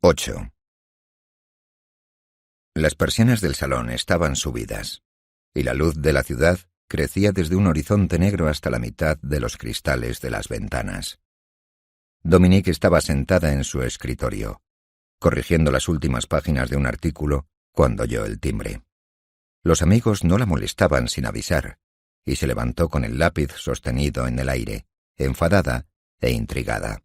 8. Las persianas del salón estaban subidas, y la luz de la ciudad crecía desde un horizonte negro hasta la mitad de los cristales de las ventanas. Dominique estaba sentada en su escritorio, corrigiendo las últimas páginas de un artículo, cuando oyó el timbre. Los amigos no la molestaban sin avisar, y se levantó con el lápiz sostenido en el aire, enfadada e intrigada.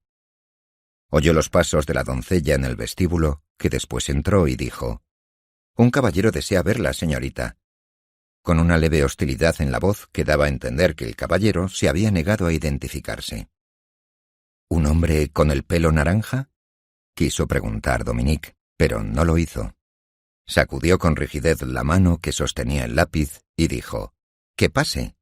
Oyó los pasos de la doncella en el vestíbulo, que después entró y dijo: «Un caballero desea verla, señorita», con una leve hostilidad en la voz que daba a entender que el caballero se había negado a identificarse. «¿Un hombre con el pelo naranja?», quiso preguntar Dominique, pero no lo hizo. Sacudió con rigidez la mano que sostenía el lápiz y dijo: «¡Que pase!».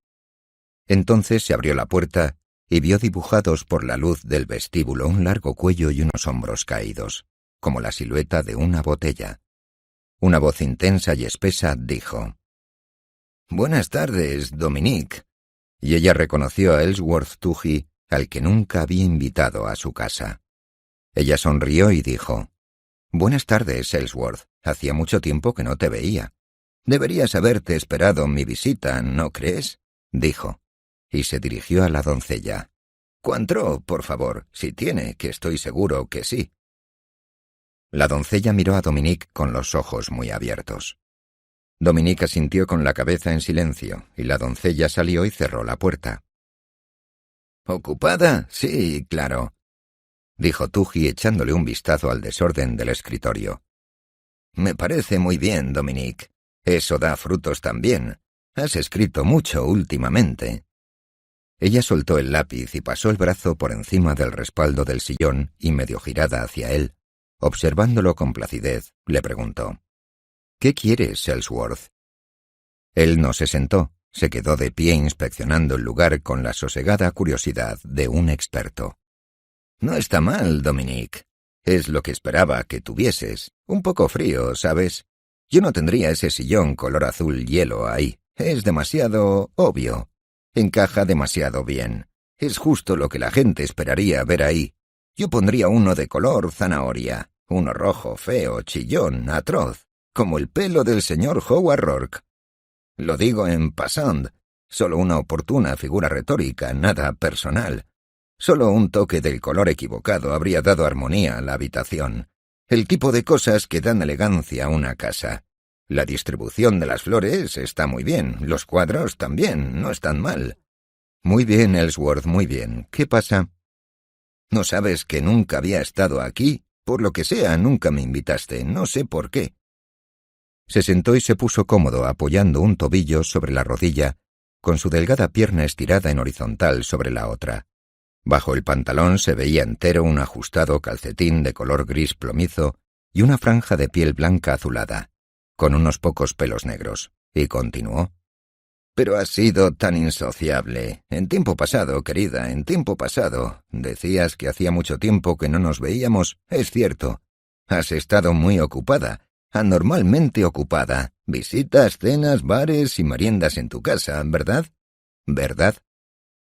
Entonces se abrió la puerta y vio dibujados por la luz del vestíbulo un largo cuello y unos hombros caídos, como la silueta de una botella. Una voz intensa y espesa dijo: «Buenas tardes, Dominique», y ella reconoció a Ellsworth Tughy, al que nunca había invitado a su casa. Ella sonrió y dijo: «Buenas tardes, Ellsworth. Hacía mucho tiempo que no te veía. Deberías haberte esperado mi visita, ¿no crees?», dijo, y se dirigió a la doncella. «Cointreau, por favor, si tiene, que estoy seguro que sí». La doncella miró a Dominique con los ojos muy abiertos. Dominique asintió con la cabeza en silencio, y la doncella salió y cerró la puerta. «¿Ocupada? Sí, claro», dijo Tughy echándole un vistazo al desorden del escritorio. «Me parece muy bien, Dominique. Eso da frutos también. Has escrito mucho últimamente». Ella soltó el lápiz y pasó el brazo por encima del respaldo del sillón y, medio girada hacia él, observándolo con placidez, le preguntó: «¿Qué quieres, Ellsworth?». Él no se sentó, se quedó de pie inspeccionando el lugar con la sosegada curiosidad de un experto. «No está mal, Dominique. Es lo que esperaba que tuvieses. Un poco frío, ¿sabes? Yo no tendría ese sillón color azul hielo ahí. Es demasiado obvio. Encaja demasiado bien. Es justo lo que la gente esperaría ver ahí. Yo pondría uno de color zanahoria, uno rojo, feo, chillón, atroz, como el pelo del señor Howard Rourke. Lo digo en passant, solo una oportuna figura retórica, nada personal. Solo un toque del color equivocado habría dado armonía a la habitación. El tipo de cosas que dan elegancia a una casa. La distribución de las flores está muy bien, los cuadros también, no están mal». «Muy bien, Ellsworth, muy bien. ¿Qué pasa?». «¿No sabes que nunca había estado aquí? Por lo que sea, nunca me invitaste, no sé por qué». Se sentó y se puso cómodo apoyando un tobillo sobre la rodilla, con su delgada pierna estirada en horizontal sobre la otra. Bajo el pantalón se veía entero un ajustado calcetín de color gris plomizo y una franja de piel blanca azulada, con unos pocos pelos negros, y continuó: «Pero has sido tan insociable. En tiempo pasado, querida, en tiempo pasado. Decías que hacía mucho tiempo que no nos veíamos. Es cierto. Has estado muy ocupada, anormalmente ocupada. Visitas, cenas, bares y meriendas en tu casa, ¿verdad? ¿Verdad?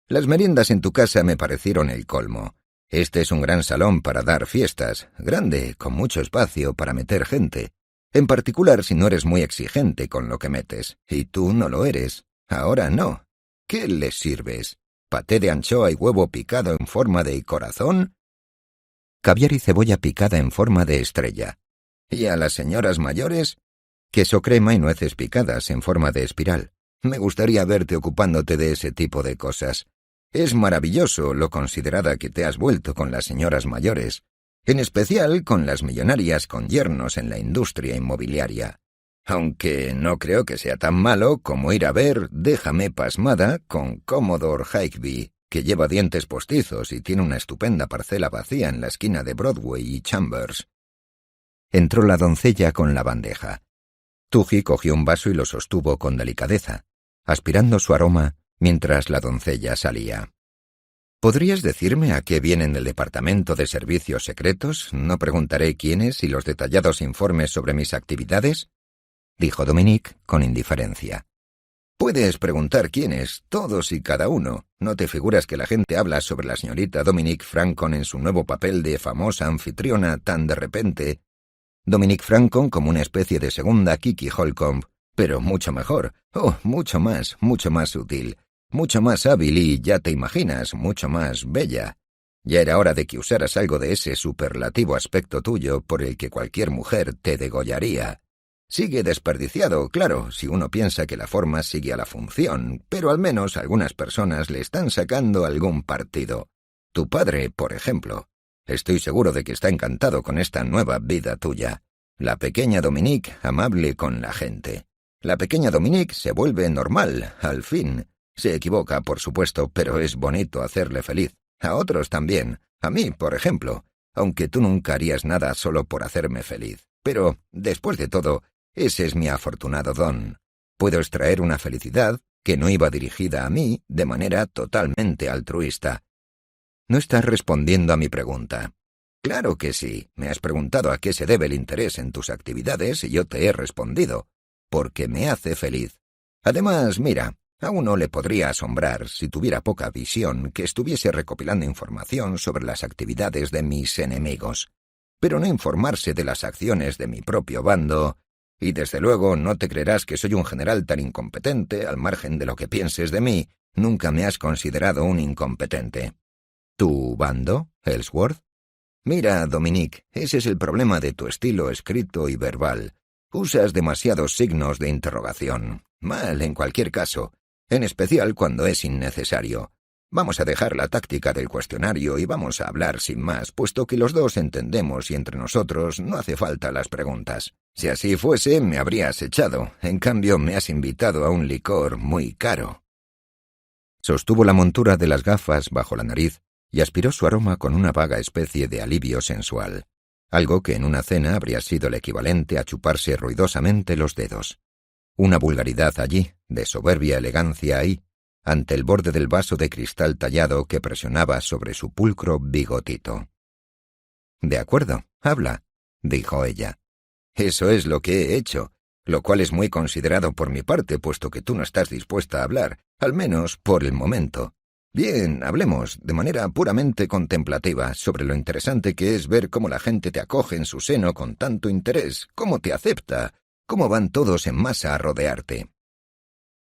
Las meriendas en tu casa me parecieron el colmo. Este es un gran salón para dar fiestas, grande, con mucho espacio para meter gente. En particular si no eres muy exigente con lo que metes, y tú no lo eres. Ahora no. ¿Qué les sirves? ¿Paté de anchoa y huevo picado en forma de corazón? Caviar y cebolla picada en forma de estrella. ¿Y a las señoras mayores? Queso crema y nueces picadas en forma de espiral. Me gustaría verte ocupándote de ese tipo de cosas. Es maravilloso lo considerada que te has vuelto con las señoras mayores, en especial con las millonarias con yernos en la industria inmobiliaria. Aunque no creo que sea tan malo como ir a ver Déjame pasmada con Commodore Higby, que lleva dientes postizos y tiene una estupenda parcela vacía en la esquina de Broadway y Chambers». Entró la doncella con la bandeja. Tughy cogió un vaso y lo sostuvo con delicadeza, aspirando su aroma mientras la doncella salía. «¿Podrías decirme a qué vienen del Departamento de Servicios Secretos? No preguntaré quiénes y los detallados informes sobre mis actividades», dijo Dominique con indiferencia. Puedes preguntar quiénes, todos y cada uno. ¿No te figuras que la gente habla sobre la señorita Dominique Francon en su nuevo papel de famosa anfitriona tan de repente? Dominique Francon como una especie de segunda Kiki Holcomb, pero mucho mejor, mucho más sutil, mucho más hábil y, ya te imaginas, mucho más bella. Ya era hora de que usaras algo de ese superlativo aspecto tuyo por el que cualquier mujer te degollaría. Sigue desperdiciado, claro, si uno piensa que la forma sigue a la función, pero al menos algunas personas le están sacando algún partido. Tu padre, por ejemplo. Estoy seguro de que está encantado con esta nueva vida tuya. La pequeña Dominique, amable con la gente. La pequeña Dominique se vuelve normal, al fin. Se equivoca, por supuesto, pero es bonito hacerle feliz. A otros también. A mí, por ejemplo. Aunque tú nunca harías nada solo por hacerme feliz. Pero, después de todo, ese es mi afortunado don. Puedo extraer una felicidad que no iba dirigida a mí de manera totalmente altruista. No estás respondiendo a mi pregunta. Claro que sí. Me has preguntado a qué se debe el interés en tus actividades y yo te he respondido. Porque me hace feliz. Además, mira, a uno le podría asombrar, si tuviera poca visión, que estuviese recopilando información sobre las actividades de mis enemigos. Pero no informarse de las acciones de mi propio bando. Y desde luego no te creerás que soy un general tan incompetente, al margen de lo que pienses de mí. Nunca me has considerado un incompetente. ¿Tu bando, Ellsworth? Mira, Dominique, ese es el problema de tu estilo escrito y verbal. Usas demasiados signos de interrogación. Mal, en cualquier caso. En especial cuando es innecesario. Vamos a dejar la táctica del cuestionario y vamos a hablar sin más, puesto que los dos entendemos y entre nosotros no hace falta las preguntas. Si así fuese, me habrías echado. En cambio, me has invitado a un licor muy caro. Sostuvo la montura de las gafas bajo la nariz y aspiró su aroma con una vaga especie de alivio sensual, algo que en una cena habría sido el equivalente a chuparse ruidosamente los dedos. Una vulgaridad allí, de soberbia elegancia ahí, ante el borde del vaso de cristal tallado que presionaba sobre su pulcro bigotito. «De acuerdo, habla», dijo ella. «Eso es lo que he hecho, lo cual es muy considerado por mi parte, puesto que tú no estás dispuesta a hablar, al menos por el momento. Bien, hablemos, de manera puramente contemplativa, sobre lo interesante que es ver cómo la gente te acoge en su seno con tanto interés, cómo te acepta, cómo van todos en masa a rodearte.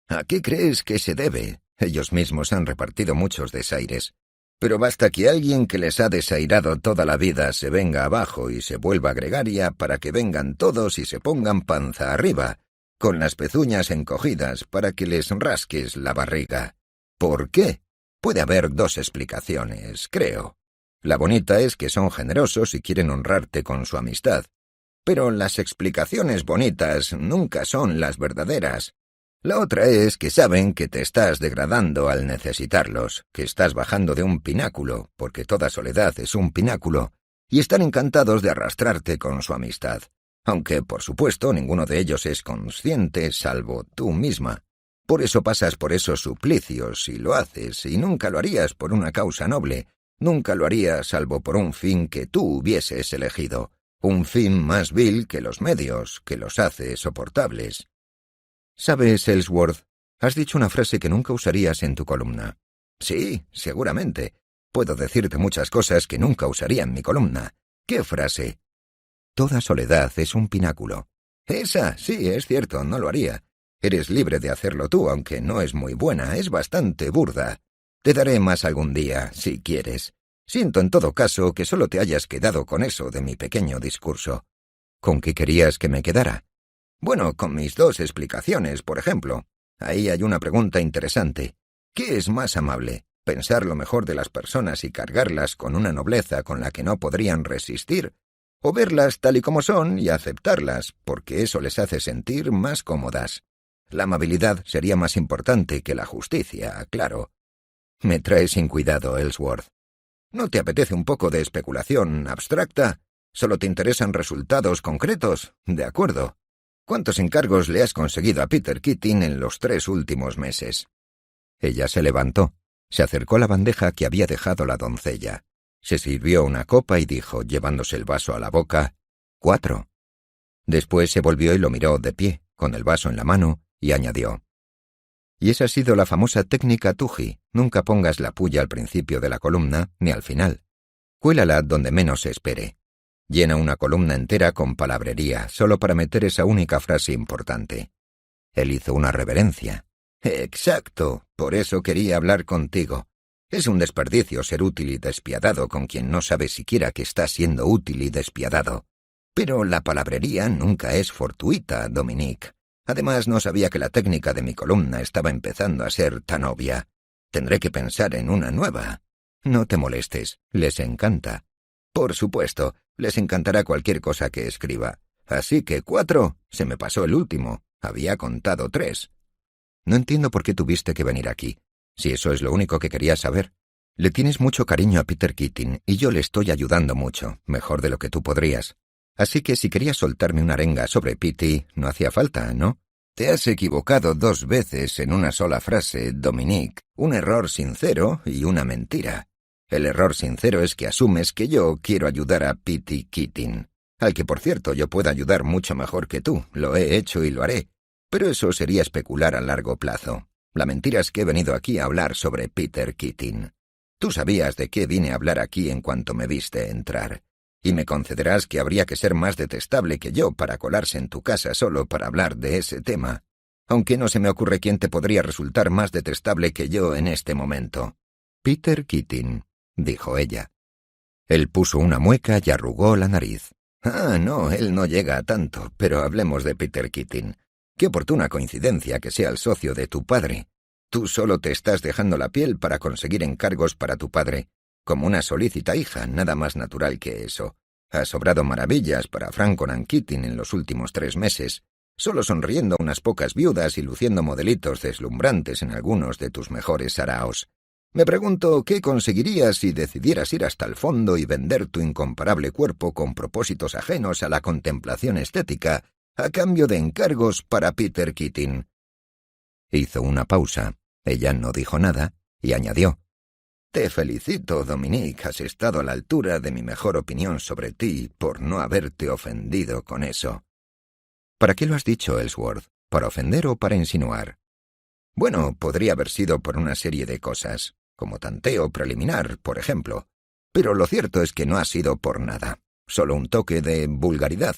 ¿A qué crees que se debe? Ellos mismos han repartido muchos desaires. Pero basta que alguien que les ha desairado toda la vida se venga abajo y se vuelva gregaria para que vengan todos y se pongan panza arriba, con las pezuñas encogidas para que les rasques la barriga. ¿Por qué? Puede haber dos explicaciones, creo. La bonita es que son generosos y quieren honrarte con su amistad. Pero las explicaciones bonitas nunca son las verdaderas. La otra es que saben que te estás degradando al necesitarlos, que estás bajando de un pináculo, porque toda soledad es un pináculo, y están encantados de arrastrarte con su amistad. Aunque, por supuesto, ninguno de ellos es consciente, salvo tú misma. Por eso pasas por esos suplicios y lo haces, y nunca lo harías por una causa noble, nunca lo harías salvo por un fin que tú hubieses elegido, un fin más vil que los medios, que los hace soportables. ¿Sabes, Ellsworth? Has dicho una frase que nunca usarías en tu columna. Sí, seguramente. Puedo decirte muchas cosas que nunca usaría en mi columna. ¿Qué frase? Toda soledad es un pináculo. Esa, sí, es cierto, no lo haría. Eres libre de hacerlo tú, aunque no es muy buena, es bastante burda. Te daré más algún día, si quieres. Siento en todo caso que solo te hayas quedado con eso de mi pequeño discurso. ¿Con qué querías que me quedara? Bueno, con mis dos explicaciones, por ejemplo. Ahí hay una pregunta interesante. ¿Qué es más amable? ¿Pensar lo mejor de las personas y cargarlas con una nobleza con la que no podrían resistir? ¿O verlas tal y como son y aceptarlas, porque eso les hace sentir más cómodas? La amabilidad sería más importante que la justicia, claro. Me traes sin cuidado, Ellsworth. ¿No te apetece un poco de especulación abstracta? ¿Solo te interesan resultados concretos? De acuerdo. ¿Cuántos encargos le has conseguido a Peter Keating en los 3 últimos meses? Ella se levantó, se acercó a la bandeja que había dejado la doncella, se sirvió una copa y dijo, llevándose el vaso a la boca, 4. Después se volvió y lo miró de pie, con el vaso en la mano, y añadió, Y esa ha sido la famosa técnica Tuji. Nunca pongas la puya al principio de la columna ni al final. Cuélala donde menos se espere. Llena una columna entera con palabrería, solo para meter esa única frase importante. Él hizo una reverencia. Exacto, por eso quería hablar contigo. Es un desperdicio ser útil y despiadado con quien no sabe siquiera que está siendo útil y despiadado. Pero la palabrería nunca es fortuita, Dominique. Además, no sabía que la técnica de mi columna estaba empezando a ser tan obvia. Tendré que pensar en una nueva. No te molestes, les encanta. Por supuesto, les encantará cualquier cosa que escriba. Así que 4, se me pasó el último. Había contado 3. No entiendo por qué tuviste que venir aquí. Si eso es lo único que quería saber. Le tienes mucho cariño a Peter Keating y yo le estoy ayudando mucho, mejor de lo que tú podrías. Así que si querías soltarme una arenga sobre Petey, no hacía falta, ¿no? Te has equivocado 2 veces en una sola frase, Dominique. Un error sincero y una mentira. El error sincero es que asumes que yo quiero ayudar a Petey Keating, al que por cierto yo puedo ayudar mucho mejor que tú, lo he hecho y lo haré, pero eso sería especular a largo plazo. La mentira es que he venido aquí a hablar sobre Peter Keating. Tú sabías de qué vine a hablar aquí en cuanto me viste entrar, y me concederás que habría que ser más detestable que yo para colarse en tu casa solo para hablar de ese tema, aunque no se me ocurre quién te podría resultar más detestable que yo en este momento. Peter Keating, dijo ella. Él puso una mueca y arrugó la nariz. Ah, no, él no llega a tanto, pero hablemos de Peter Keating. Qué oportuna coincidencia que sea el socio de tu padre. Tú solo te estás dejando la piel para conseguir encargos para tu padre, como una solícita hija, nada más natural que eso. Has sobrado maravillas para Frank Conan Keating en los últimos 3 meses, solo sonriendo a unas pocas viudas y luciendo modelitos deslumbrantes en algunos de tus mejores saraos. Me pregunto qué conseguirías si decidieras ir hasta el fondo y vender tu incomparable cuerpo con propósitos ajenos a la contemplación estética, a cambio de encargos para Peter Keating. Hizo una pausa. Ella no dijo nada y añadió: Te felicito, Dominique, has estado a la altura de mi mejor opinión sobre ti por no haberte ofendido con eso. ¿Para qué lo has dicho, Ellsworth? ¿Para ofender o para insinuar? Bueno, podría haber sido por una serie de cosas, como tanteo preliminar, por ejemplo. Pero lo cierto es que no ha sido por nada, solo un toque de vulgaridad.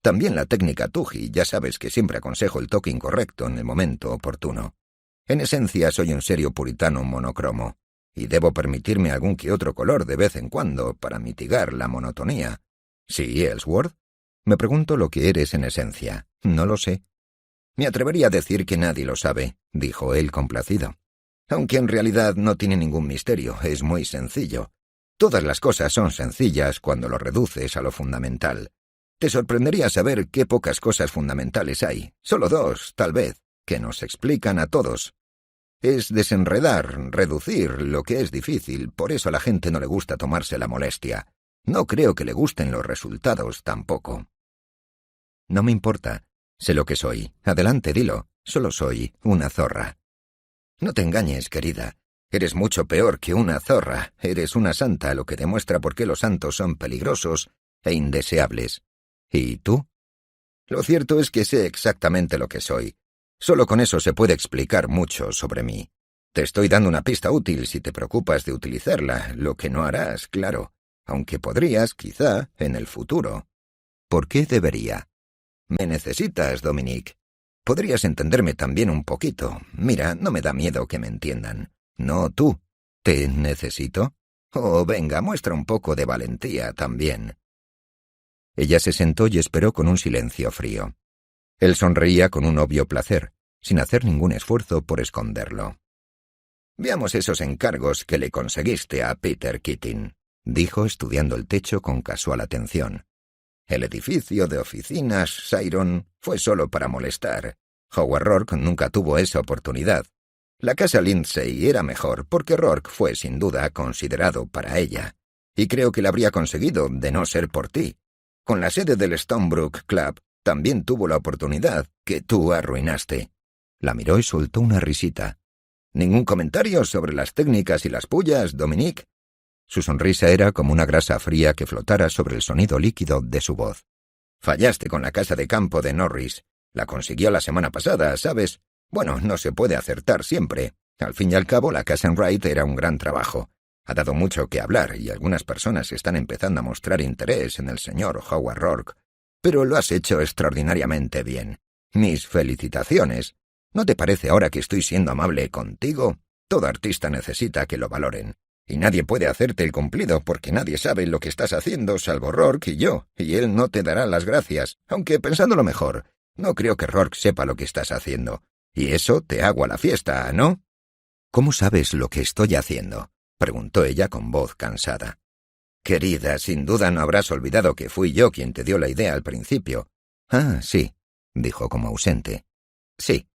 También la técnica Tuji, ya sabes que siempre aconsejo el toque incorrecto en el momento oportuno. En esencia soy un serio puritano monocromo, y debo permitirme algún que otro color de vez en cuando para mitigar la monotonía. ¿Sí, Ellsworth? Me pregunto lo que eres en esencia. No lo sé. Me atrevería a decir que nadie lo sabe, dijo él complacido. Aunque en realidad no tiene ningún misterio, es muy sencillo. Todas las cosas son sencillas cuando lo reduces a lo fundamental. Te sorprendería saber qué pocas cosas fundamentales hay, solo 2, tal vez, que nos explican a todos. Es desenredar, reducir, lo que es difícil, por eso a la gente no le gusta tomarse la molestia. No creo que le gusten los resultados tampoco. No me importa, sé lo que soy. Adelante, dilo, solo soy una zorra. No te engañes, querida. Eres mucho peor que una zorra. Eres una santa, lo que demuestra por qué los santos son peligrosos e indeseables. ¿Y tú? Lo cierto es que sé exactamente lo que soy. Solo con eso se puede explicar mucho sobre mí. Te estoy dando una pista útil si te preocupas de utilizarla, lo que no harás, claro, aunque podrías, quizá, en el futuro. ¿Por qué debería? Me necesitas, Dominique. Podrías entenderme también un poquito. Mira, no me da miedo que me entiendan. No tú. ¿Te necesito? Oh, venga, muestra un poco de valentía también. Ella se sentó y esperó con un silencio frío. Él sonreía con un obvio placer, sin hacer ningún esfuerzo por esconderlo. Veamos esos encargos que le conseguiste a Peter Keating, dijo estudiando el techo con casual atención. El edificio de oficinas, Siron, fue solo para molestar. Howard Rourke nunca tuvo esa oportunidad. La casa Lindsay era mejor porque Rourke fue sin duda considerado para ella. Y creo que la habría conseguido de no ser por ti. Con la sede del Stonebrook Club también tuvo la oportunidad que tú arruinaste. La miró y soltó una risita. ¿Ningún comentario sobre las técnicas y las pullas, Dominique? Su sonrisa era como una grasa fría que flotara sobre el sonido líquido de su voz. Fallaste con la casa de campo de Norris. La consiguió la semana pasada, ¿sabes? Bueno, no se puede acertar siempre. Al fin y al cabo, la casa Enright era un gran trabajo. Ha dado mucho que hablar y algunas personas están empezando a mostrar interés en el señor Howard Rourke. Pero lo has hecho extraordinariamente bien. Mis felicitaciones. ¿No te parece ahora que estoy siendo amable contigo? Todo artista necesita que lo valoren. Y nadie puede hacerte el cumplido porque nadie sabe lo que estás haciendo salvo Rourke y yo, y él no te dará las gracias, aunque pensándolo mejor, no creo que Rourke sepa lo que estás haciendo. Y eso te agua la fiesta, ¿no? ¿Cómo sabes lo que estoy haciendo?, preguntó ella con voz cansada. Querida, sin duda no habrás olvidado que fui yo quien te dio la idea al principio. Ah, sí, dijo como ausente. Sí.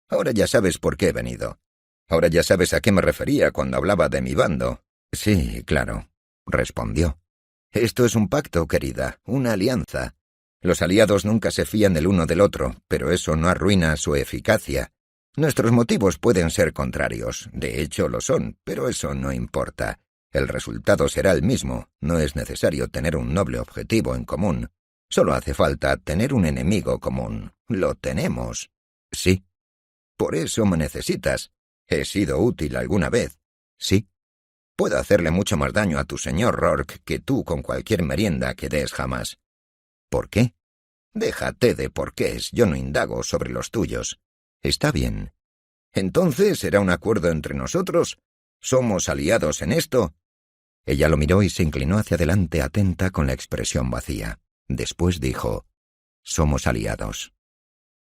Ahora ya sabes por qué he venido. Ahora ya sabes a qué me refería cuando hablaba de mi bando. Sí, claro, respondió. Esto es un pacto, querida, una alianza. Los aliados nunca se fían el uno del otro, pero eso no arruina su eficacia. Nuestros motivos pueden ser contrarios, de hecho lo son, pero eso no importa. El resultado será el mismo, no es necesario tener un noble objetivo en común. Solo hace falta tener un enemigo común. Lo tenemos. Sí. Por eso me necesitas. ¿He sido útil alguna vez? Sí. Puedo hacerle mucho más daño a tu señor Rourke que tú con cualquier merienda que des jamás. ¿Por qué? Déjate de porqués, yo no indago sobre los tuyos. Está bien. ¿Entonces será un acuerdo entre nosotros? ¿Somos aliados en esto? Ella lo miró y se inclinó hacia adelante atenta con la expresión vacía. Después dijo, «Somos aliados».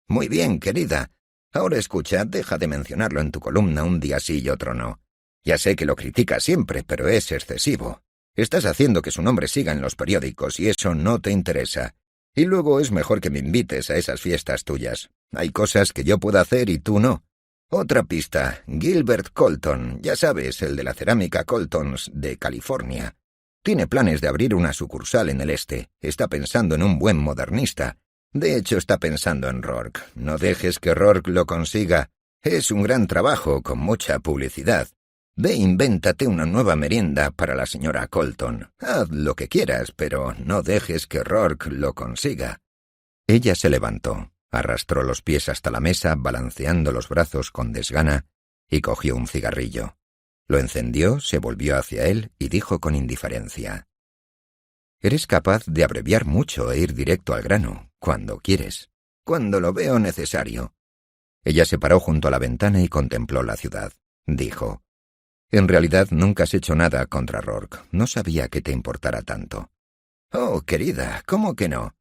Muy bien, querida. Ahora escucha, deja de mencionarlo en tu columna un día sí y otro no. Ya sé que lo criticas siempre, pero es excesivo. Estás haciendo que su nombre siga en los periódicos y eso no te interesa. Y luego es mejor que me invites a esas fiestas tuyas. Hay cosas que yo puedo hacer y tú no. Otra pista, Gilbert Colton, ya sabes, el de la cerámica Coltons de California. Tiene planes de abrir una sucursal en el este. Está pensando en un buen modernista. De hecho, está pensando en Rourke. No dejes que Rourke lo consiga. Es un gran trabajo, con mucha publicidad. Ve, invéntate una nueva merienda para la señora Colton. Haz lo que quieras, pero no dejes que Rourke lo consiga. Ella se levantó, arrastró los pies hasta la mesa, balanceando los brazos con desgana, y cogió un cigarrillo. Lo encendió, se volvió hacia él y dijo con indiferencia: «Eres capaz de abreviar mucho e ir directo al grano, cuando quieres, cuando lo veo necesario». Ella se paró junto a la ventana y contempló la ciudad. Dijo: «En realidad nunca has hecho nada contra Rourke. No sabía que te importara tanto». «Oh, querida, ¿cómo que no?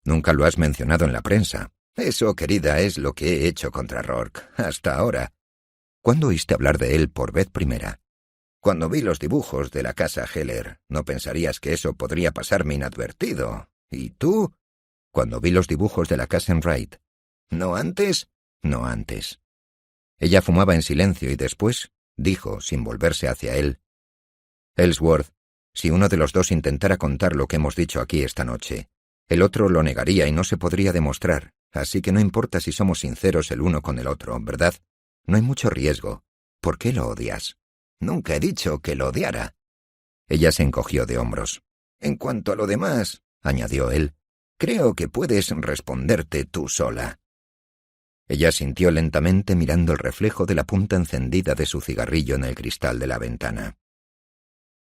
Nunca lo has mencionado en la prensa. Eso, querida, es lo que he hecho contra Rourke, hasta ahora». «¿Cuándo oíste hablar de él por vez primera?» «Cuando vi los dibujos de la casa Heller. No pensarías que eso podría pasarme inadvertido. ¿Y tú?» «Cuando vi los dibujos de la casa Enright». «¿No antes?» «No antes». Ella fumaba en silencio y después dijo, sin volverse hacia él: «Ellsworth, si uno de los dos intentara contar lo que hemos dicho aquí esta noche, el otro lo negaría y no se podría demostrar, así que no importa si somos sinceros el uno con el otro, ¿verdad? No hay mucho riesgo. ¿Por qué lo odias?» «Nunca he dicho que lo odiara». Ella se encogió de hombros. «En cuanto a lo demás», añadió él, «creo que puedes responderte tú sola». Ella sintió lentamente mirando el reflejo de la punta encendida de su cigarrillo en el cristal de la ventana.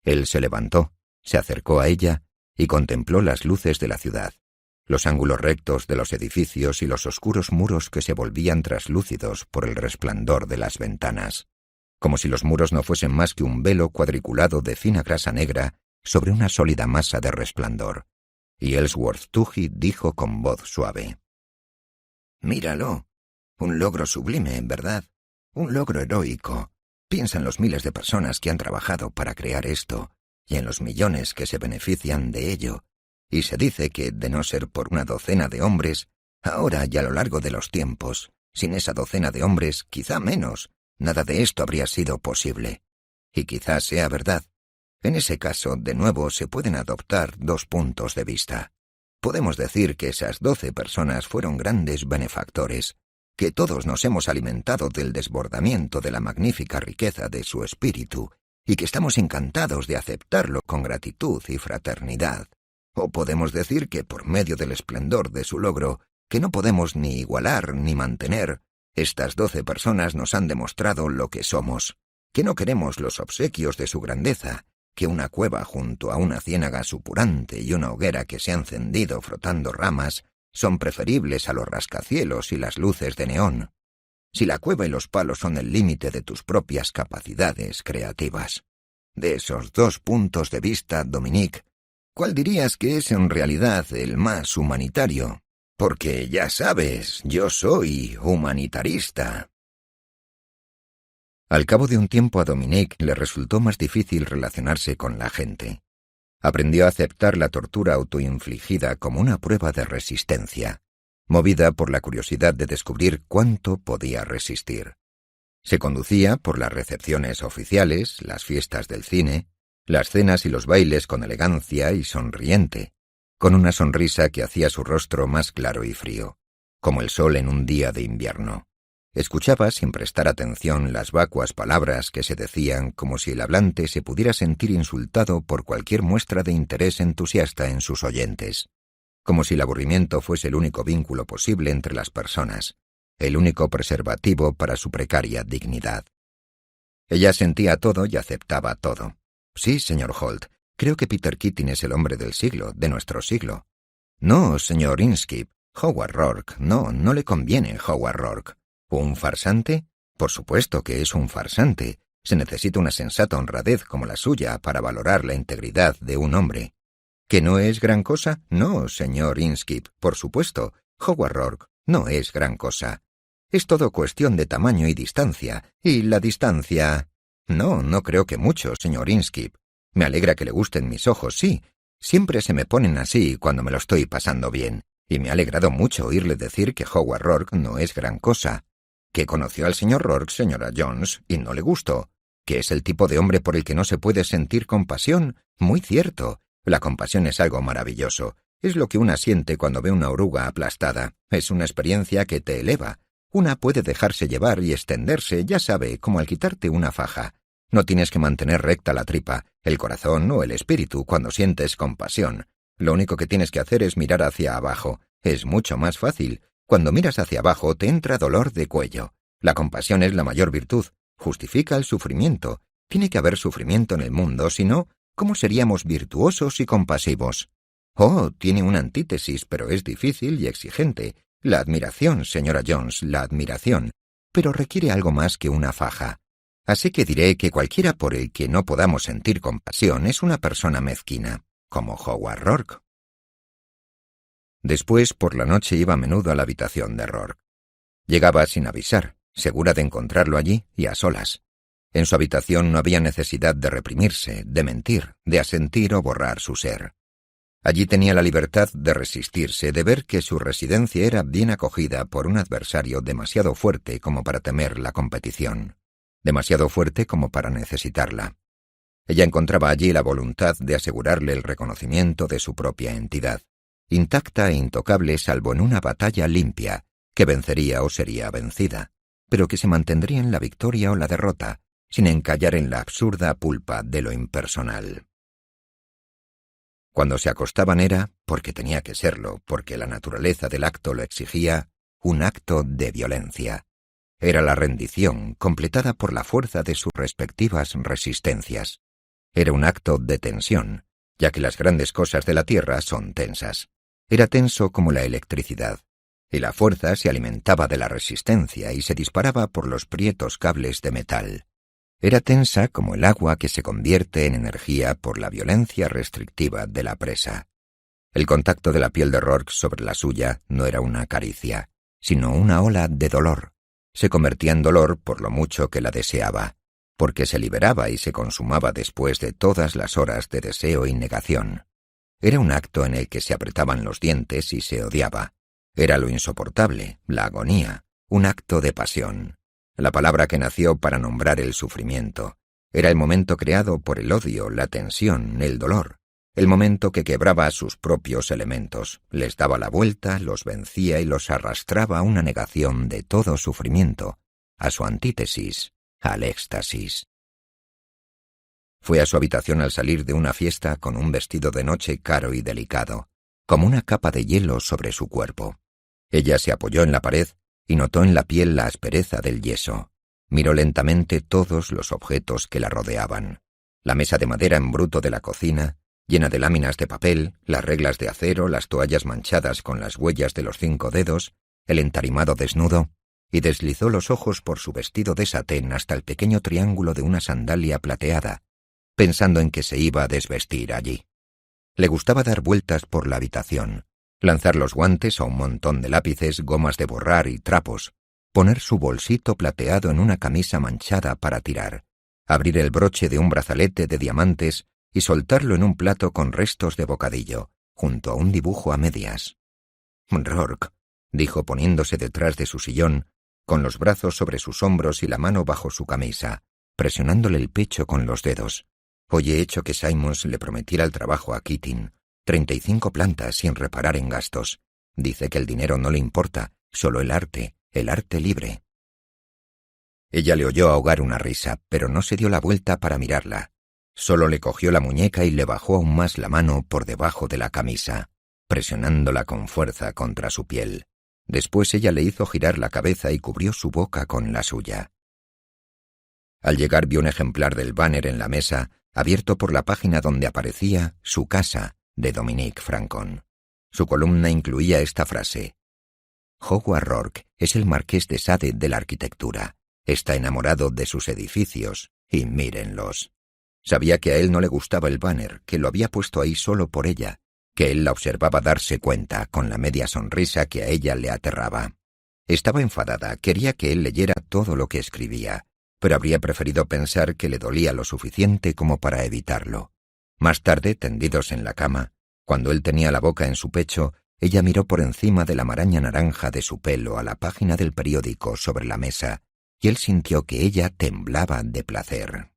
Él se levantó, se acercó a ella y contempló las luces de la ciudad, los ángulos rectos de los edificios y los oscuros muros que se volvían traslúcidos por el resplandor de las ventanas, como si los muros no fuesen más que un velo cuadriculado de fina grasa negra sobre una sólida masa de resplandor. Y Ellsworth Tuggy dijo con voz suave: «Míralo. Un logro sublime, en verdad. Un logro heroico. Piensa en los miles de personas que han trabajado para crear esto, y en los millones que se benefician de ello. Y se dice que, de no ser por una docena de hombres, ahora y a lo largo de los tiempos, sin esa docena de hombres, quizá menos, nada de esto habría sido posible. Y quizás sea verdad. En ese caso, de nuevo, se pueden adoptar dos puntos de vista. Podemos decir que esas 12 personas fueron grandes benefactores, que todos nos hemos alimentado del desbordamiento de la magnífica riqueza de su espíritu, y que estamos encantados de aceptarlo con gratitud y fraternidad. O podemos decir que por medio del esplendor de su logro, que no podemos ni igualar ni mantener, Estas 12 personas nos han demostrado lo que somos, que no queremos los obsequios de su grandeza, que una cueva junto a una ciénaga supurante y una hoguera que se ha encendido frotando ramas son preferibles a los rascacielos y las luces de neón. Si la cueva y los palos son el límite de tus propias capacidades creativas. De esos 2 puntos de vista, Dominique, ¿cuál dirías que es en realidad el más humanitario? Porque ya sabes, yo soy humanitarista. Al cabo de un tiempo a Dominique le resultó más difícil relacionarse con la gente. Aprendió a aceptar la tortura autoinfligida como una prueba de resistencia, movida por la curiosidad de descubrir cuánto podía resistir. Se conducía por las recepciones oficiales, las fiestas del cine, las cenas y los bailes con elegancia y sonriente, con una sonrisa que hacía su rostro más claro y frío, como el sol en un día de invierno. Escuchaba sin prestar atención las vacuas palabras que se decían como si el hablante se pudiera sentir insultado por cualquier muestra de interés entusiasta en sus oyentes, como si el aburrimiento fuese el único vínculo posible entre las personas, el único preservativo para su precaria dignidad. Ella sentía todo y aceptaba todo. Sí, señor Holt, creo que Peter Keating es el hombre del siglo, de nuestro siglo. No, señor Inskip, Howard Rourke, no le conviene Howard Rourke. ¿Un farsante? Por supuesto que es un farsante. Se necesita una sensata honradez como la suya para valorar la integridad de un hombre. ¿Que no es gran cosa? No, señor Inskip, por supuesto. Howard Rourke no es gran cosa. Es todo cuestión de tamaño y distancia. Y la distancia... No creo que mucho, señor Inskip. Me alegra que le gusten mis ojos, sí. Siempre se me ponen así cuando me lo estoy pasando bien. Y me ha alegrado mucho oírle decir que Howard Rourke no es gran cosa. Que conoció al señor Rourke, señora Jones, y no le gustó. Que es el tipo de hombre por el que no se puede sentir compasión. Muy cierto. La compasión es algo maravilloso. Es lo que una siente cuando ve una oruga aplastada. Es una experiencia que te eleva. Una puede dejarse llevar y extenderse, ya sabe, como al quitarte una faja. No tienes que mantener recta la tripa, el corazón o el espíritu cuando sientes compasión. Lo único que tienes que hacer es mirar hacia abajo. Es mucho más fácil. Cuando miras hacia abajo te entra dolor de cuello. La compasión es la mayor virtud. Justifica el sufrimiento. Tiene que haber sufrimiento en el mundo, si no, ¿cómo seríamos virtuosos y compasivos? Oh, tiene una antítesis, pero es difícil y exigente. La admiración, señora Jones, la admiración. Pero requiere algo más que una faja. Así que diré que cualquiera por el que no podamos sentir compasión es una persona mezquina, como Howard Rourke. Después, por la noche iba a menudo a la habitación de Rourke. Llegaba sin avisar, segura de encontrarlo allí y a solas. En su habitación no había necesidad de reprimirse, de mentir, de asentir o borrar su ser. Allí tenía la libertad de resistirse, de ver que su residencia era bien acogida por un adversario demasiado fuerte como para temer la competición, demasiado fuerte como para necesitarla. Ella encontraba allí la voluntad de asegurarle el reconocimiento de su propia entidad, intacta e intocable salvo en una batalla limpia, que vencería o sería vencida, pero que se mantendría en la victoria o la derrota, sin encallar en la absurda pulpa de lo impersonal. Cuando se acostaban era, porque tenía que serlo, porque la naturaleza del acto lo exigía, un acto de violencia. Era la rendición, completada por la fuerza de sus respectivas resistencias. Era un acto de tensión, ya que las grandes cosas de la tierra son tensas. Era tenso como la electricidad, y la fuerza se alimentaba de la resistencia y se disparaba por los prietos cables de metal. Era tensa como el agua que se convierte en energía por la violencia restrictiva de la presa. El contacto de la piel de Rourke sobre la suya no era una caricia, sino una ola de dolor. Se convertía en dolor por lo mucho que la deseaba, porque se liberaba y se consumaba después de todas las horas de deseo y negación. Era un acto en el que se apretaban los dientes y se odiaba. Era lo insoportable, la agonía, un acto de pasión. La palabra que nació para nombrar el sufrimiento. Era el momento creado por el odio, la tensión, el dolor. El momento que quebraba sus propios elementos, les daba la vuelta, los vencía y los arrastraba a una negación de todo sufrimiento, a su antítesis, al éxtasis. Fue a su habitación al salir de una fiesta con un vestido de noche caro y delicado, como una capa de hielo sobre su cuerpo. Ella se apoyó en la pared y notó en la piel la aspereza del yeso. Miró lentamente todos los objetos que la rodeaban. La mesa de madera en bruto de la cocina, llena de láminas de papel, las reglas de acero, las toallas manchadas con las huellas de los 5 dedos, el entarimado desnudo, y deslizó los ojos por su vestido de satén hasta el pequeño triángulo de una sandalia plateada, pensando en que se iba a desvestir allí. Le gustaba dar vueltas por la habitación, lanzar los guantes a un montón de lápices, gomas de borrar y trapos, poner su bolsito plateado en una camisa manchada para tirar, abrir el broche de un brazalete de diamantes y soltarlo en un plato con restos de bocadillo, junto a un dibujo a medias. «Rourke», dijo poniéndose detrás de su sillón, con los brazos sobre sus hombros y la mano bajo su camisa, presionándole el pecho con los dedos. «Hoy he hecho que Simons le prometiera el trabajo a Keating, 35 plantas sin reparar en gastos. Dice que el dinero no le importa, solo el arte libre». Ella le oyó ahogar una risa, pero no se dio la vuelta para mirarla. Solo le cogió la muñeca y le bajó aún más la mano por debajo de la camisa, presionándola con fuerza contra su piel. Después ella le hizo girar la cabeza y cubrió su boca con la suya. Al llegar vio un ejemplar del banner en la mesa, abierto por la página donde aparecía Su casa, de Dominique Francon. Su columna incluía esta frase: «Howard Rourke es el marqués de Sade de la arquitectura. Está enamorado de sus edificios, y mírenlos». Sabía que a él no le gustaba el banner, que lo había puesto ahí solo por ella, que él la observaba darse cuenta, con la media sonrisa que a ella le aterraba. Estaba enfadada, quería que él leyera todo lo que escribía, pero habría preferido pensar que le dolía lo suficiente como para evitarlo. Más tarde, tendidos en la cama, cuando él tenía la boca en su pecho, ella miró por encima de la maraña naranja de su pelo a la página del periódico sobre la mesa, y él sintió que ella temblaba de placer.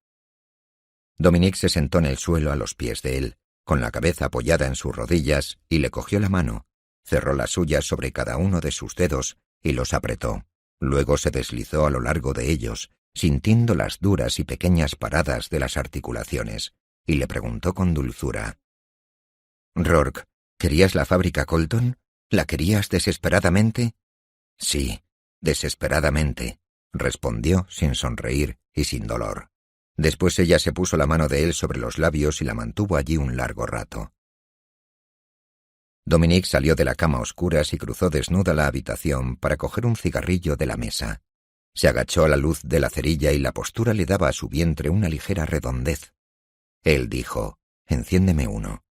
Dominique se sentó en el suelo a los pies de él, con la cabeza apoyada en sus rodillas, y le cogió la mano, cerró las suyas sobre cada uno de sus dedos y los apretó. Luego se deslizó a lo largo de ellos, sintiendo las duras y pequeñas paradas de las articulaciones, y le preguntó con dulzura: «Rourke, ¿querías la fábrica Colton? ¿La querías desesperadamente?» «Sí, desesperadamente», respondió sin sonreír y sin dolor. Después ella se puso la mano de él sobre los labios y la mantuvo allí un largo rato. Dominique salió de la cama a oscuras y cruzó desnuda la habitación para coger un cigarrillo de la mesa. Se agachó a la luz de la cerilla y la postura le daba a su vientre una ligera redondez. Él dijo: «Enciéndeme uno».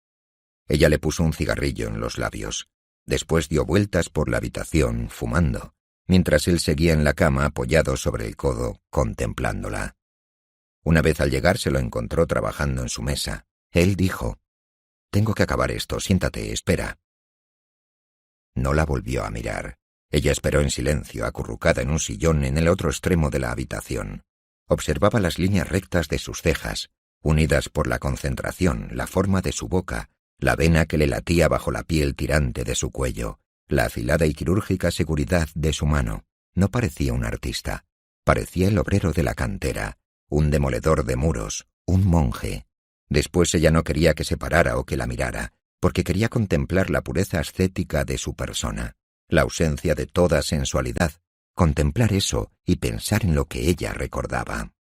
Ella le puso un cigarrillo en los labios. Después dio vueltas por la habitación, fumando, mientras él seguía en la cama apoyado sobre el codo, contemplándola. Una vez al llegar se lo encontró trabajando en su mesa. Él dijo: «Tengo que acabar esto, siéntate, espera». No la volvió a mirar. Ella esperó en silencio, acurrucada en un sillón en el otro extremo de la habitación. Observaba las líneas rectas de sus cejas, unidas por la concentración, la forma de su boca, la vena que le latía bajo la piel tirante de su cuello, la afilada y quirúrgica seguridad de su mano. No parecía un artista. Parecía el obrero de la cantera, un demoledor de muros, un monje. Después ella no quería que se parara o que la mirara, porque quería contemplar la pureza ascética de su persona, la ausencia de toda sensualidad, contemplar eso y pensar en lo que ella recordaba.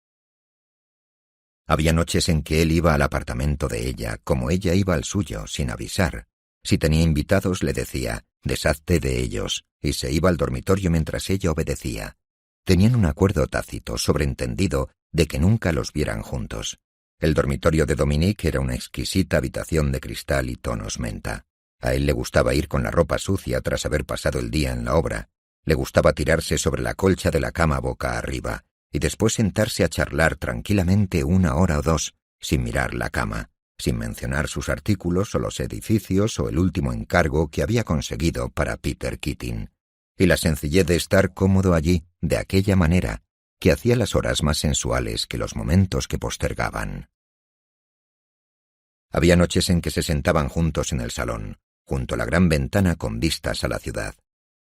Había noches en que él iba al apartamento de ella, como ella iba al suyo, sin avisar. Si tenía invitados, le decía: «Deshazte de ellos», y se iba al dormitorio mientras ella obedecía. Tenían un acuerdo tácito, sobreentendido, de que nunca los vieran juntos. El dormitorio de Dominique era una exquisita habitación de cristal y tonos menta. A él le gustaba ir con la ropa sucia tras haber pasado el día en la obra. Le gustaba tirarse sobre la colcha de la cama boca arriba, y después sentarse a charlar tranquilamente 1 hora o 2, sin mirar la cama, sin mencionar sus artículos o los edificios o el último encargo que había conseguido para Peter Keating. Y la sencillez de estar cómodo allí, de aquella manera, que hacía las horas más sensuales que los momentos que postergaban. Había noches en que se sentaban juntos en el salón, junto a la gran ventana con vistas a la ciudad.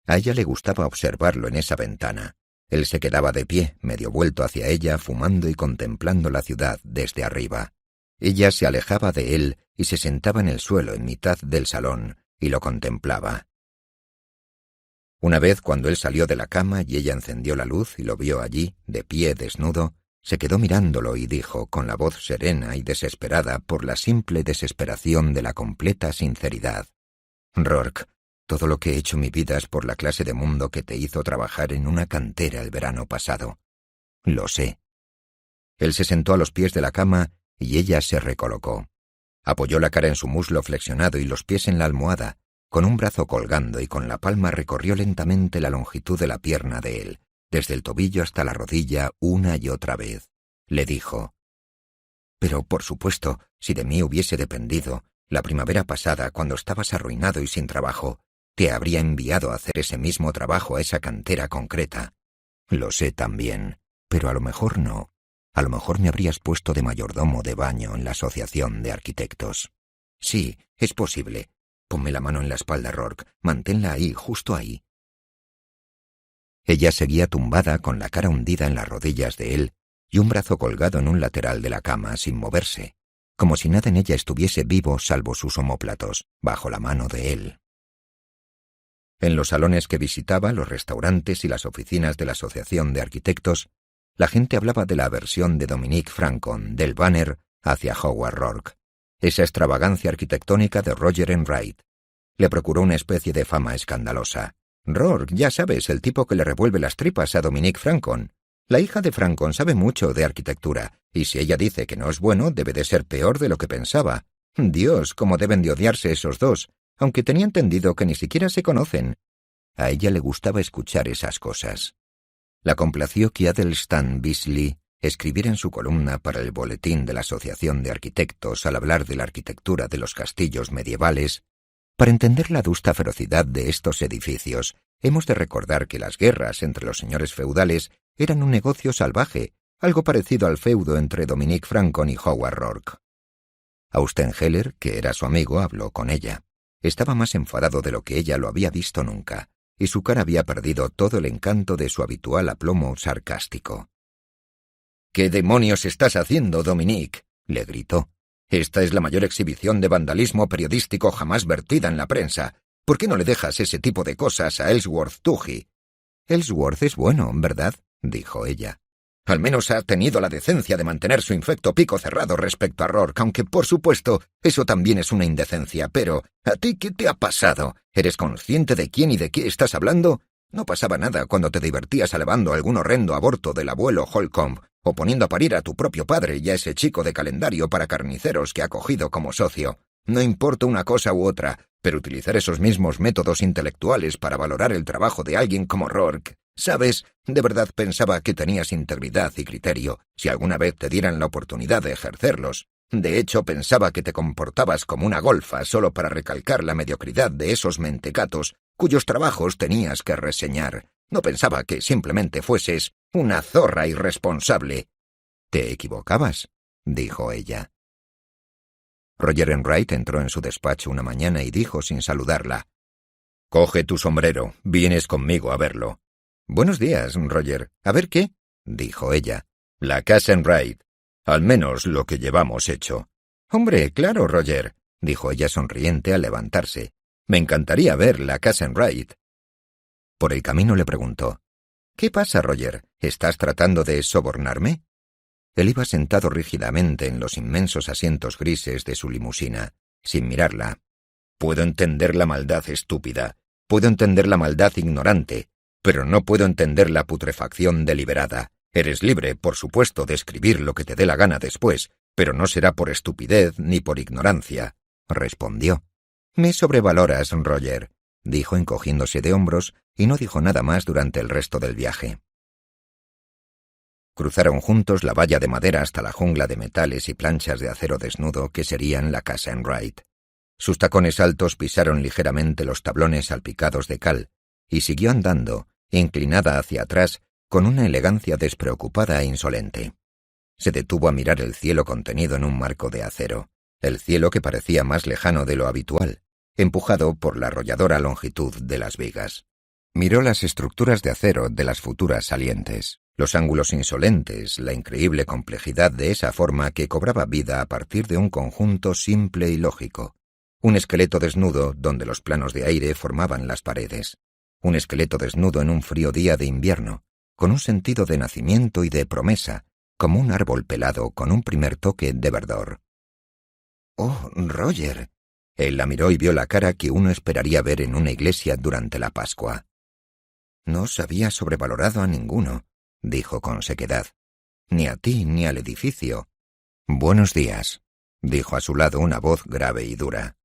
A ella le gustaba observarlo en esa ventana. Él se quedaba de pie, medio vuelto hacia ella, fumando y contemplando la ciudad desde arriba. Ella se alejaba de él y se sentaba en el suelo en mitad del salón y lo contemplaba. Una vez, cuando él salió de la cama y ella encendió la luz y lo vio allí, de pie, desnudo, se quedó mirándolo y dijo, con la voz serena y desesperada por la simple desesperación de la completa sinceridad: «Rourke, todo lo que he hecho en mi vida es por la clase de mundo que te hizo trabajar en una cantera el verano pasado. Lo sé». Él se sentó a los pies de la cama y ella se recolocó. Apoyó la cara en su muslo flexionado y los pies en la almohada, con un brazo colgando, y con la palma recorrió lentamente la longitud de la pierna de él, desde el tobillo hasta la rodilla, una y otra vez. Le dijo: «Pero, por supuesto, si de mí hubiese dependido, la primavera pasada, cuando estabas arruinado y sin trabajo, te habría enviado a hacer ese mismo trabajo a esa cantera concreta. Lo sé también, pero a lo mejor no. A lo mejor me habrías puesto de mayordomo de baño en la asociación de arquitectos. Sí, es posible. Ponme la mano en la espalda, Rourke. Manténla ahí, justo ahí». Ella seguía tumbada con la cara hundida en las rodillas de él y un brazo colgado en un lateral de la cama sin moverse, como si nada en ella estuviese vivo salvo sus omóplatos, bajo la mano de él. En los salones que visitaba, los restaurantes y las oficinas de la Asociación de Arquitectos, la gente hablaba de la aversión de Dominique Francon, del Banner, hacia Howard Rourke. Esa extravagancia arquitectónica de Roger Enright le procuró una especie de fama escandalosa. «Rourke, ya sabes, el tipo que le revuelve las tripas a Dominique Francon. La hija de Francon sabe mucho de arquitectura, y si ella dice que no es bueno, debe de ser peor de lo que pensaba. Dios, cómo deben de odiarse esos dos, aunque tenía entendido que ni siquiera se conocen». A ella le gustaba escuchar esas cosas. La complació que Athelstan Beasley escribiera en su columna para el boletín de la Asociación de Arquitectos, al hablar de la arquitectura de los castillos medievales: «Para entender la adusta ferocidad de estos edificios, hemos de recordar que las guerras entre los señores feudales eran un negocio salvaje, algo parecido al feudo entre Dominique Francon y Howard Rourke». Austen Heller, que era su amigo, habló con ella. Estaba más enfadado de lo que ella lo había visto nunca, y su cara había perdido todo el encanto de su habitual aplomo sarcástico. «¿Qué demonios estás haciendo, Dominique?», le gritó. «Esta es la mayor exhibición de vandalismo periodístico jamás vertida en la prensa. ¿Por qué no le dejas ese tipo de cosas a Ellsworth Tuggy?» «Ellsworth es bueno, ¿verdad?», dijo ella. «Al menos ha tenido la decencia de mantener su infecto pico cerrado respecto a Rourke, aunque, por supuesto, eso también es una indecencia. Pero, ¿a ti qué te ha pasado? ¿Eres consciente de quién y de qué estás hablando? No pasaba nada cuando te divertías alabando algún horrendo aborto del abuelo Holcomb, o poniendo a parir a tu propio padre y a ese chico de calendario para carniceros que ha cogido como socio. No importa una cosa u otra, pero utilizar esos mismos métodos intelectuales para valorar el trabajo de alguien como Rourke. ¿Sabes? De verdad pensaba que tenías integridad y criterio, si alguna vez te dieran la oportunidad de ejercerlos. De hecho, pensaba que te comportabas como una golfa solo para recalcar la mediocridad de esos mentecatos cuyos trabajos tenías que reseñar. No pensaba que simplemente fueses una zorra irresponsable». «Te equivocabas», dijo ella. Roger Enright entró en su despacho una mañana y dijo sin saludarla: «Coge tu sombrero, vienes conmigo a verlo». «Buenos días, Roger. ¿A ver qué?», dijo ella. «La casa Enright. Al menos lo que llevamos hecho». «Hombre, claro, Roger», dijo ella sonriente al levantarse. «Me encantaría ver la casa Enright». Por el camino le preguntó: «¿Qué pasa, Roger? ¿Estás tratando de sobornarme?». Él iba sentado rígidamente en los inmensos asientos grises de su limusina, sin mirarla. «Puedo entender la maldad estúpida, puedo entender la maldad ignorante, pero no puedo entender la putrefacción deliberada. Eres libre, por supuesto, de escribir lo que te dé la gana después, pero no será por estupidez ni por ignorancia», respondió. «Me sobrevaloras, Roger», dijo encogiéndose de hombros, y no dijo nada más durante el resto del viaje. Cruzaron juntos la valla de madera hasta la jungla de metales y planchas de acero desnudo que serían la casa Enright. Sus tacones altos pisaron ligeramente los tablones salpicados de cal, y siguió andando, inclinada hacia atrás, con una elegancia despreocupada e insolente. Se detuvo a mirar el cielo contenido en un marco de acero, el cielo que parecía más lejano de lo habitual, empujado por la arrolladora longitud de las vigas. Miró las estructuras de acero de las futuras salientes, los ángulos insolentes, la increíble complejidad de esa forma que cobraba vida a partir de un conjunto simple y lógico, un esqueleto desnudo donde los planos de aire formaban las paredes. un esqueleto desnudo en un frío día de invierno, con un sentido de nacimiento y de promesa, como un árbol pelado con un primer toque de verdor. «Oh, Roger». Él la miró y vio la cara que uno esperaría ver en una iglesia durante la Pascua. «No os había sobrevalorado a ninguno», dijo con sequedad. «Ni a ti ni al edificio». «Buenos días», dijo a su lado una voz grave y dura.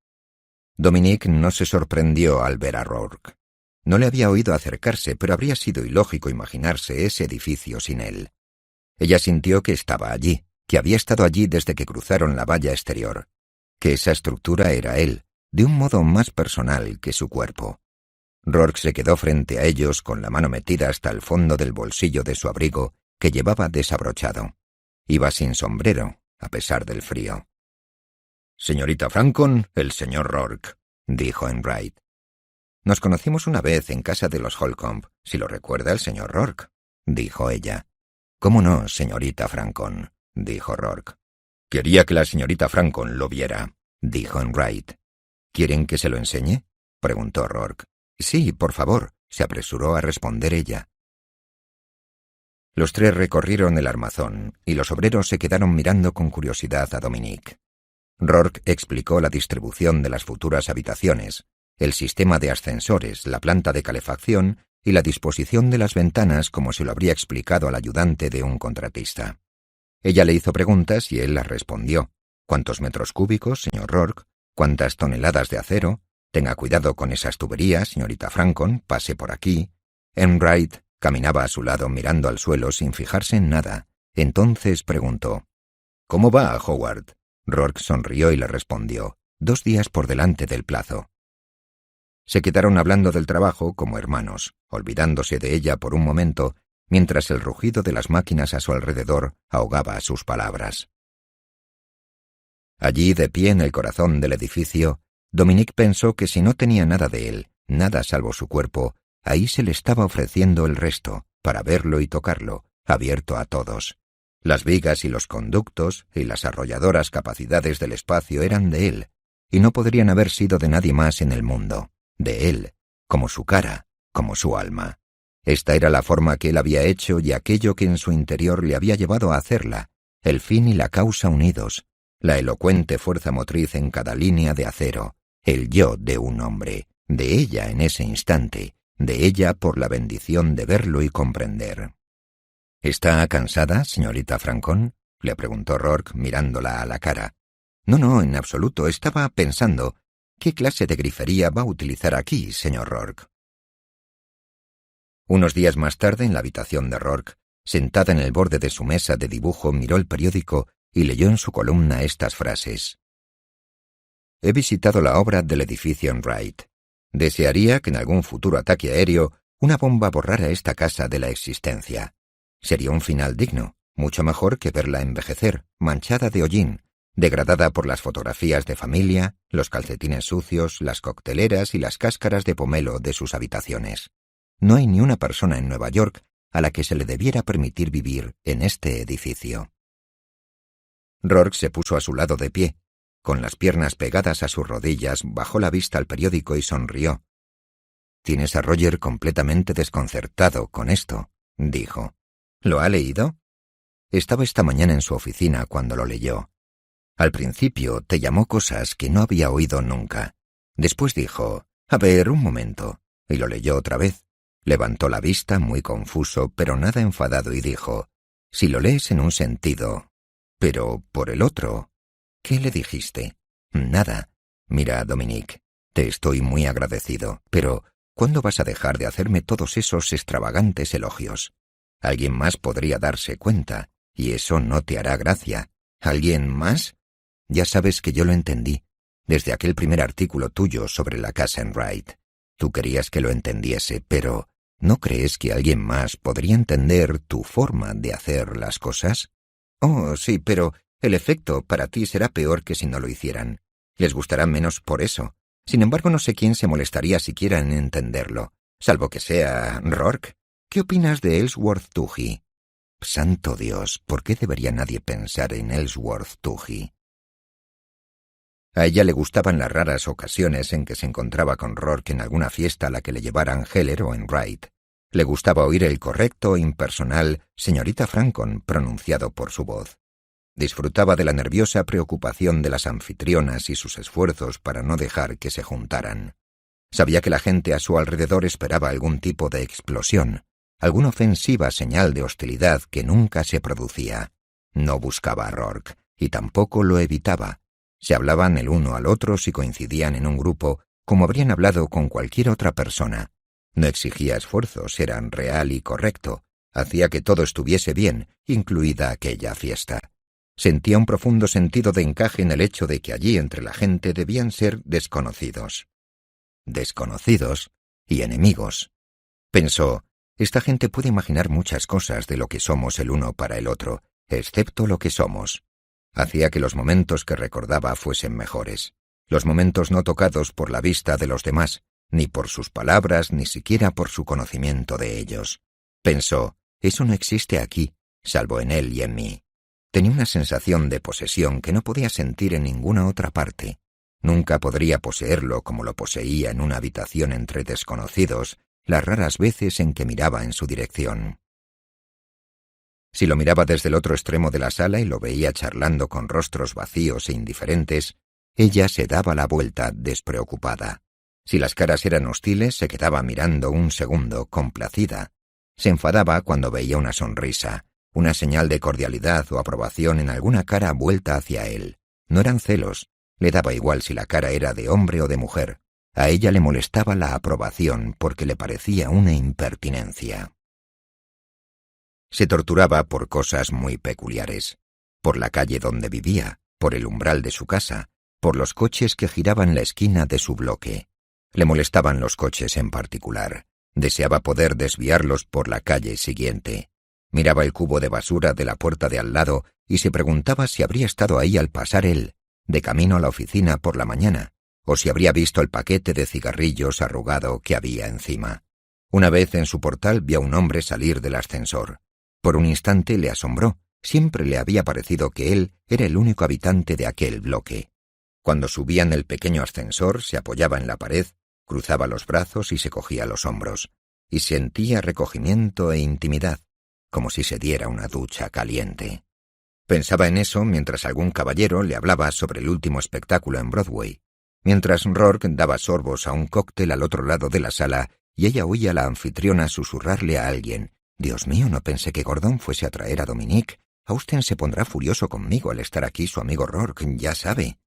Dominique no se sorprendió al ver a Rourke. No le había oído acercarse, pero habría sido ilógico imaginarse ese edificio sin él. Ella sintió que estaba allí, que había estado allí desde que cruzaron la valla exterior, que esa estructura era él, de un modo más personal que su cuerpo. Rourke se quedó frente a ellos con la mano metida hasta el fondo del bolsillo de su abrigo, que llevaba desabrochado. Iba sin sombrero, a pesar del frío. «Señorita Francon, el señor Rourke», dijo Enright. «Nos conocimos una vez en casa de los Holcomb, si lo recuerda el señor Rourke», dijo ella. «¿Cómo no, señorita Francon?», dijo Rourke. «Quería que la señorita Francon lo viera», dijo Enright. «¿Quieren que se lo enseñe?», preguntó Rourke. «Sí, por favor», se apresuró a responder ella. Los tres recorrieron el armazón, y los obreros se quedaron mirando con curiosidad a Dominique. Rourke explicó la distribución de las futuras habitaciones, el sistema de ascensores, la planta de calefacción y la disposición de las ventanas como se lo habría explicado al ayudante de un contratista. Ella le hizo preguntas y él las respondió. «¿Cuántos metros cúbicos, señor Rourke? ¿Cuántas toneladas de acero? Tenga cuidado con esas tuberías, señorita Francon, pase por aquí». Enright caminaba a su lado mirando al suelo sin fijarse en nada. Entonces preguntó: «¿Cómo va, Howard?» Rourke sonrió y le respondió: «2 días por delante del plazo». Se quedaron hablando del trabajo como hermanos, olvidándose de ella por un momento, mientras el rugido de las máquinas a su alrededor ahogaba sus palabras. Allí, de pie en el corazón del edificio, Dominique pensó que si no tenía nada de él, nada salvo su cuerpo, ahí se le estaba ofreciendo el resto, para verlo y tocarlo, abierto a todos. Las vigas y los conductos y las arrolladoras capacidades del espacio eran de él, y no podrían haber sido de nadie más en el mundo, de él, como su cara, como su alma. Esta era la forma que él había hecho y aquello que en su interior le había llevado a hacerla, el fin y la causa unidos, la elocuente fuerza motriz en cada línea de acero, el yo de un hombre, de ella en ese instante, de ella por la bendición de verlo y comprender. «¿Está cansada, señorita Francon?», le preguntó Rourke mirándola a la cara. «No, en absoluto. Estaba pensando, ¿qué clase de grifería va a utilizar aquí, señor Rourke?». Unos días más tarde, en la habitación de Rourke, sentada en el borde de su mesa de dibujo, miró el periódico y leyó en su columna estas frases: «He visitado la obra del edificio Enright. Desearía que en algún futuro ataque aéreo una bomba borrara esta casa de la existencia. Sería un final digno, mucho mejor que verla envejecer, manchada de hollín, degradada por las fotografías de familia, los calcetines sucios, las cocteleras y las cáscaras de pomelo de sus habitaciones. No hay ni una persona en Nueva York a la que se le debiera permitir vivir en este edificio». Rourke se puso a su lado de pie. Con las piernas pegadas a sus rodillas, bajó la vista al periódico y sonrió. «Tienes a Roger completamente desconcertado con esto», dijo. «¿Lo ha leído?» «Estaba esta mañana en su oficina cuando lo leyó. Al principio te llamó cosas que no había oído nunca. Después dijo: a ver, un momento», y lo leyó otra vez. Levantó la vista, muy confuso, pero nada enfadado, y dijo: «Si lo lees en un sentido, pero por el otro». «¿Qué le dijiste?» «Nada. Mira, Dominique, te estoy muy agradecido, pero ¿cuándo vas a dejar de hacerme todos esos extravagantes elogios? Alguien más podría darse cuenta, y eso no te hará gracia. ¿Alguien más? Ya sabes que yo lo entendí, desde aquel primer artículo tuyo sobre la casa Enright. Tú querías que lo entendiese, pero ¿no crees que alguien más podría entender tu forma de hacer las cosas?» «Oh, sí, pero el efecto para ti será peor que si no lo hicieran. Les gustará menos por eso. Sin embargo, no sé quién se molestaría siquiera en entenderlo, salvo que sea Rourke. ¿Qué opinas de Ellsworth Toohey?» «Santo Dios, ¿por qué debería nadie pensar en Ellsworth Toohey?» A ella le gustaban las raras ocasiones en que se encontraba con Rourke en alguna fiesta a la que le llevaran Heller o Enright. Le gustaba oír el correcto, impersonal «señorita Francon» pronunciado por su voz. Disfrutaba de la nerviosa preocupación de las anfitrionas y sus esfuerzos para no dejar que se juntaran. Sabía que la gente a su alrededor esperaba algún tipo de explosión, alguna ofensiva señal de hostilidad que nunca se producía. No buscaba a Rourke, y tampoco lo evitaba. Se hablaban el uno al otro si coincidían en un grupo, como habrían hablado con cualquier otra persona. No exigía esfuerzos, era real y correcto. Hacía que todo estuviese bien, incluida aquella fiesta. Sentía un profundo sentido de encaje en el hecho de que allí entre la gente debían ser desconocidos. Desconocidos y enemigos. Pensó, esta gente puede imaginar muchas cosas de lo que somos el uno para el otro, excepto lo que somos. Hacía que los momentos que recordaba fuesen mejores. Los momentos no tocados por la vista de los demás, ni por sus palabras, ni siquiera por su conocimiento de ellos. Pensó, eso no existe aquí, salvo en él y en mí. Tenía una sensación de posesión que no podía sentir en ninguna otra parte. Nunca podría poseerlo como lo poseía en una habitación entre desconocidos, las raras veces en que miraba en su dirección. Si lo miraba desde el otro extremo de la sala y lo veía charlando con rostros vacíos e indiferentes, ella se daba la vuelta despreocupada. Si las caras eran hostiles, se quedaba mirando un segundo, complacida. Se enfadaba cuando veía una sonrisa, una señal de cordialidad o aprobación en alguna cara vuelta hacia él. No eran celos, le daba igual si la cara era de hombre o de mujer. A ella le molestaba la aprobación porque le parecía una impertinencia. Se torturaba por cosas muy peculiares. Por la calle donde vivía, por el umbral de su casa, por los coches que giraban la esquina de su bloque. Le molestaban los coches en particular. Deseaba poder desviarlos por la calle siguiente. Miraba el cubo de basura de la puerta de al lado y se preguntaba si habría estado ahí al pasar él, de camino a la oficina por la mañana, o si habría visto el paquete de cigarrillos arrugado que había encima. Una vez en su portal vio a un hombre salir del ascensor. Por un instante le asombró. Siempre le había parecido que él era el único habitante de aquel bloque. Cuando subía en el pequeño ascensor, se apoyaba en la pared, cruzaba los brazos y se cogía los hombros, y sentía recogimiento e intimidad, como si se diera una ducha caliente. Pensaba en eso mientras algún caballero le hablaba sobre el último espectáculo en Broadway, mientras Rourke daba sorbos a un cóctel al otro lado de la sala y ella oía a la anfitriona susurrarle a alguien: «Dios mío, no pensé que Gordon fuese a traer a Dominique. Austen se pondrá furioso conmigo al estar aquí su amigo Rourke, ya sabe».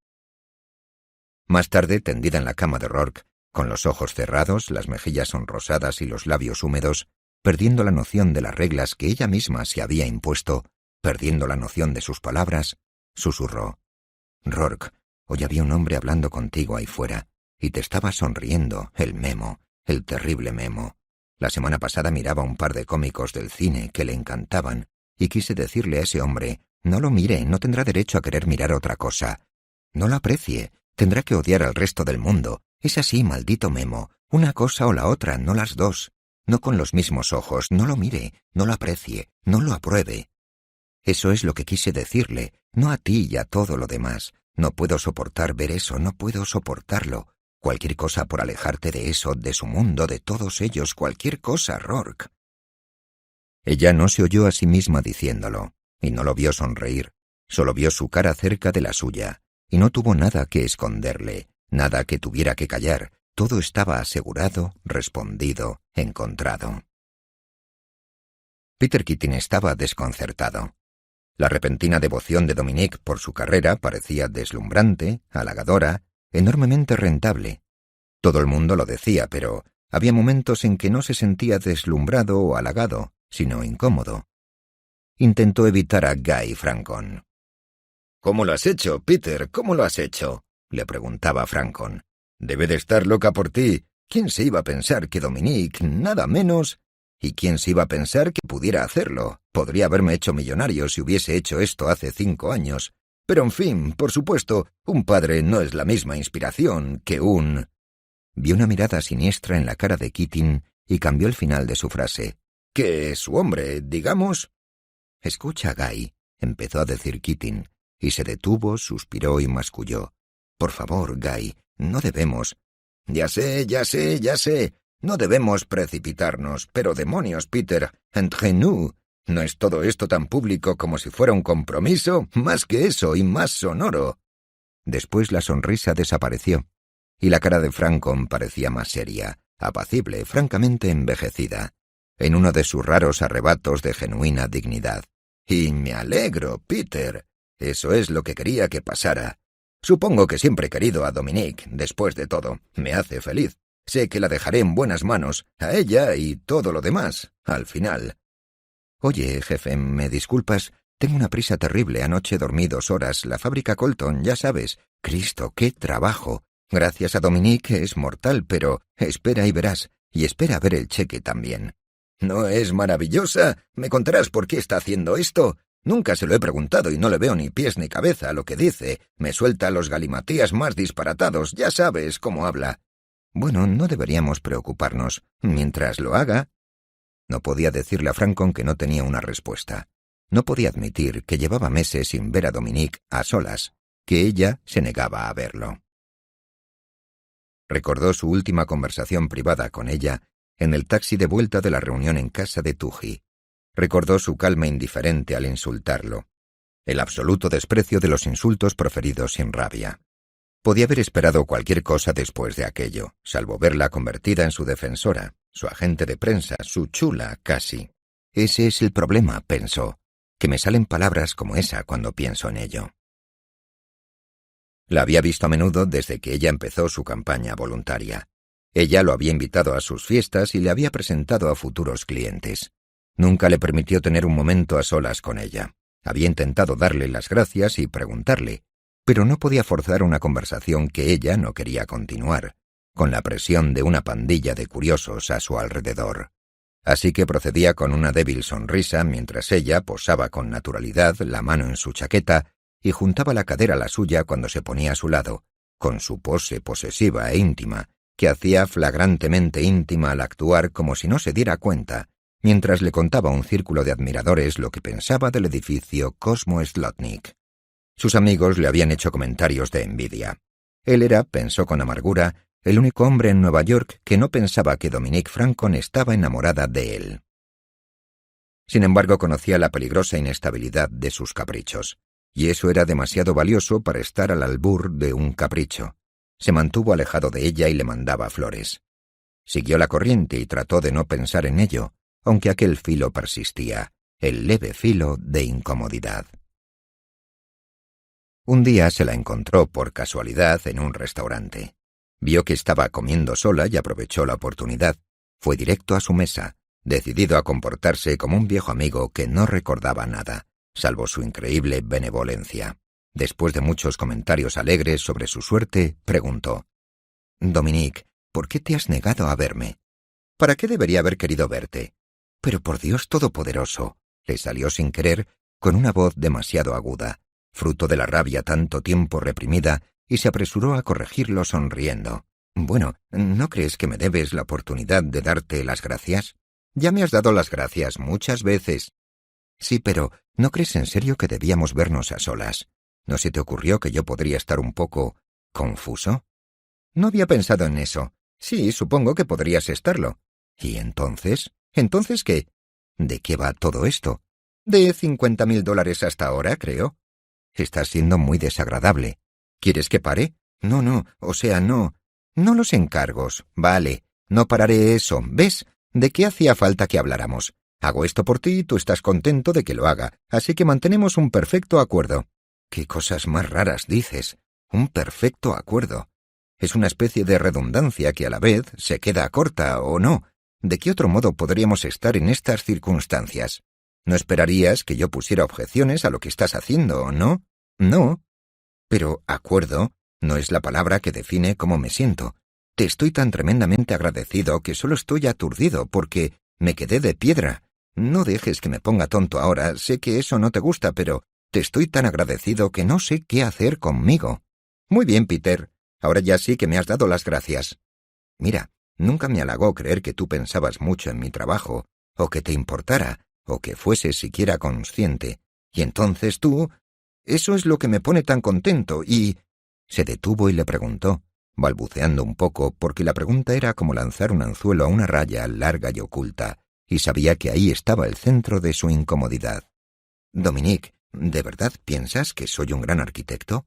Más tarde, tendida en la cama de Rourke, con los ojos cerrados, las mejillas sonrosadas y los labios húmedos, perdiendo la noción de las reglas que ella misma se había impuesto, perdiendo la noción de sus palabras, susurró: «Rourke, hoy había un hombre hablando contigo ahí fuera, y te estaba sonriendo, el Memo, el terrible Memo. La semana pasada miraba un par de cómicos del cine que le encantaban, y quise decirle a ese hombre: no lo mire, no tendrá derecho a querer mirar otra cosa. No lo aprecie, tendrá que odiar al resto del mundo. Es así, maldito Memo, una cosa o la otra, no las dos. No con los mismos ojos, no lo mire, no lo aprecie, no lo apruebe». Eso es lo que quise decirle, no a ti y a todo lo demás. No puedo soportar ver eso, no puedo soportarlo. Cualquier cosa por alejarte de eso, de su mundo, de todos ellos, cualquier cosa, Rourke. Ella no se oyó a sí misma diciéndolo, y no lo vio sonreír, solo vio su cara cerca de la suya, y no tuvo nada que esconderle, nada que tuviera que callar, todo estaba asegurado, respondido, encontrado. Peter Keating estaba desconcertado. La repentina devoción de Dominique por su carrera parecía deslumbrante, halagadora, enormemente rentable. Todo el mundo lo decía, pero había momentos en que no se sentía deslumbrado o halagado, sino incómodo. Intentó evitar a Guy Francon. «¿Cómo lo has hecho, Peter? ¿Cómo lo has hecho?», le preguntaba Francon. «Debe de estar loca por ti. ¿Quién se iba a pensar que Dominique, nada menos? ¿Y quién se iba a pensar que pudiera hacerlo? Podría haberme hecho millonario si hubiese hecho esto hace 5 años. Pero en fin, por supuesto, un padre no es la misma inspiración que un...» Vio una mirada siniestra en la cara de Keating y cambió el final de su frase. «¿Que su hombre, digamos?» «Escucha, Guy», empezó a decir Keating, y se detuvo, suspiró y masculló. Por favor, Guy, no debemos. Ya sé, ya sé, ya sé. No debemos precipitarnos, pero demonios, Peter, entre nous. ¿No es todo esto tan público como si fuera un compromiso? Más que eso y más sonoro. Después la sonrisa desapareció, y la cara de Francon parecía más seria, apacible, francamente envejecida, en uno de sus raros arrebatos de genuina dignidad. Y me alegro, Peter. Eso es lo que quería que pasara. Supongo que siempre he querido a Dominique, después de todo. Me hace feliz. Sé que la dejaré en buenas manos, a ella y todo lo demás, al final. Oye, jefe, ¿me disculpas? Tengo una prisa terrible. Anoche dormí 2 horas. La fábrica Colton, ya sabes. Cristo, qué trabajo. Gracias a Dominique es mortal, pero espera y verás. Y espera a ver el cheque también. ¿No es maravillosa? ¿Me contarás por qué está haciendo esto? Nunca se lo he preguntado y no le veo ni pies ni cabeza a lo que dice. Me suelta los galimatías más disparatados. Ya sabes cómo habla. Bueno, no deberíamos preocuparnos. Mientras lo haga... No podía decirle a Francon que no tenía una respuesta. No podía admitir que llevaba meses sin ver a Dominique a solas, que ella se negaba a verlo. Recordó su última conversación privada con ella en el taxi de vuelta de la reunión en casa de Tuji. Recordó su calma indiferente al insultarlo, el absoluto desprecio de los insultos proferidos sin rabia. Podía haber esperado cualquier cosa después de aquello, salvo verla convertida en su defensora, su agente de prensa, su chula casi. Ese es el problema, pensó, que me salen palabras como esa cuando pienso en ello. La había visto a menudo desde que ella empezó su campaña voluntaria. Ella lo había invitado a sus fiestas y le había presentado a futuros clientes. Nunca le permitió tener un momento a solas con ella. Había intentado darle las gracias y preguntarle, pero no podía forzar una conversación que ella no quería continuar, con la presión de una pandilla de curiosos a su alrededor. Así que procedía con una débil sonrisa mientras ella posaba con naturalidad la mano en su chaqueta y juntaba la cadera a la suya cuando se ponía a su lado, con su pose posesiva e íntima, que hacía flagrantemente íntima al actuar como si no se diera cuenta, mientras le contaba a un círculo de admiradores lo que pensaba del edificio Cosmo Slotnick. Sus amigos le habían hecho comentarios de envidia. Él era, pensó con amargura, el único hombre en Nueva York que no pensaba que Dominique Francon estaba enamorada de él. Sin embargo, conocía la peligrosa inestabilidad de sus caprichos, y eso era demasiado valioso para estar al albur de un capricho. Se mantuvo alejado de ella y le mandaba flores. Siguió la corriente y trató de no pensar en ello, aunque aquel filo persistía, el leve filo de incomodidad. Un día se la encontró por casualidad en un restaurante. Vio que estaba comiendo sola y aprovechó la oportunidad. Fue directo a su mesa, decidido a comportarse como un viejo amigo que no recordaba nada, salvo su increíble benevolencia. Después de muchos comentarios alegres sobre su suerte, preguntó: «Dominique, ¿por qué te has negado a verme? ¿Para qué debería haber querido verte? Pero por Dios todopoderoso», le salió sin querer, con una voz demasiado aguda, fruto de la rabia tanto tiempo reprimida, y se apresuró a corregirlo sonriendo. «Bueno, ¿no crees que me debes la oportunidad de darte las gracias? Ya me has dado las gracias muchas veces». «Sí, pero ¿no crees en serio que debíamos vernos a solas? ¿No se te ocurrió que yo podría estar un poco confuso?» «No había pensado en eso. Sí, supongo que podrías estarlo». «¿Y entonces? ¿Entonces qué? ¿De qué va todo esto?» «De $50,000 hasta ahora, creo». «Estás siendo muy desagradable. ¿Quieres que pare?» No, o sea, no. No los encargos. Vale, no pararé eso. ¿Ves? ¿De qué hacía falta que habláramos? Hago esto por ti y tú estás contento de que lo haga, así que mantenemos un perfecto acuerdo». «¿Qué cosas más raras dices? Un perfecto acuerdo. Es una especie de redundancia que a la vez se queda corta, ¿o no? ¿De qué otro modo podríamos estar en estas circunstancias? ¿No esperarías que yo pusiera objeciones a lo que estás haciendo, no? No. Pero acuerdo no es la palabra que define cómo me siento. Te estoy tan tremendamente agradecido que solo estoy aturdido porque me quedé de piedra. No dejes que me ponga tonto ahora, sé que eso no te gusta, pero te estoy tan agradecido que no sé qué hacer conmigo». «Muy bien, Peter. Ahora ya sí que me has dado las gracias. Mira, nunca me halagó creer que tú pensabas mucho en mi trabajo, o que te importara, o que fueses siquiera consciente. Y entonces tú... Eso es lo que me pone tan contento y... Se detuvo y le preguntó, balbuceando un poco, porque la pregunta era como lanzar un anzuelo a una raya larga y oculta, y sabía que ahí estaba el centro de su incomodidad. «Dominique, ¿de verdad piensas que soy un gran arquitecto?»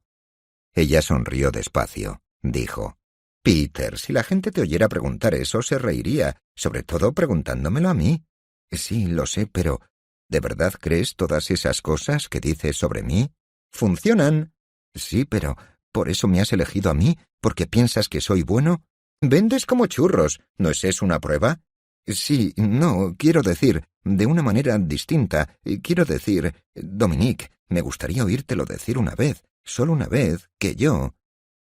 Ella sonrió despacio. Dijo, «Peter, si la gente te oyera preguntar eso, se reiría, sobre todo preguntándomelo a mí». «Sí, lo sé, pero ¿de verdad crees todas esas cosas que dices sobre mí? Funcionan». «Sí, pero ¿por eso me has elegido a mí? ¿Porque piensas que soy bueno? Vendes como churros, ¿no es eso una prueba?» «Sí, no, quiero decir, de una manera distinta, quiero decir, Dominique, me gustaría oírtelo decir una vez, solo una vez, que yo...»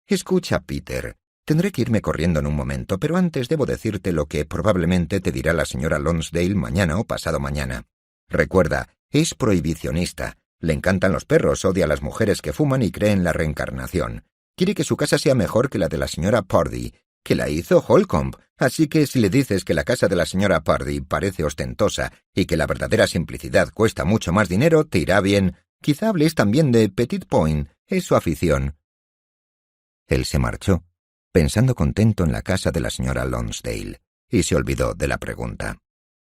«Escucha, Peter, tendré que irme corriendo en un momento, pero antes debo decirte lo que probablemente te dirá la señora Lonsdale mañana o pasado mañana. Recuerda, es prohibicionista, le encantan los perros, odia a las mujeres que fuman y cree en la reencarnación. Quiere que su casa sea mejor que la de la señora Purdy, que la hizo Holcomb, así que si le dices que la casa de la señora Purdy parece ostentosa y que la verdadera simplicidad cuesta mucho más dinero, te irá bien. Quizá hables también de Petit Point, es su afición». Él se marchó, pensando contento en la casa de la señora Lonsdale, y se olvidó de la pregunta.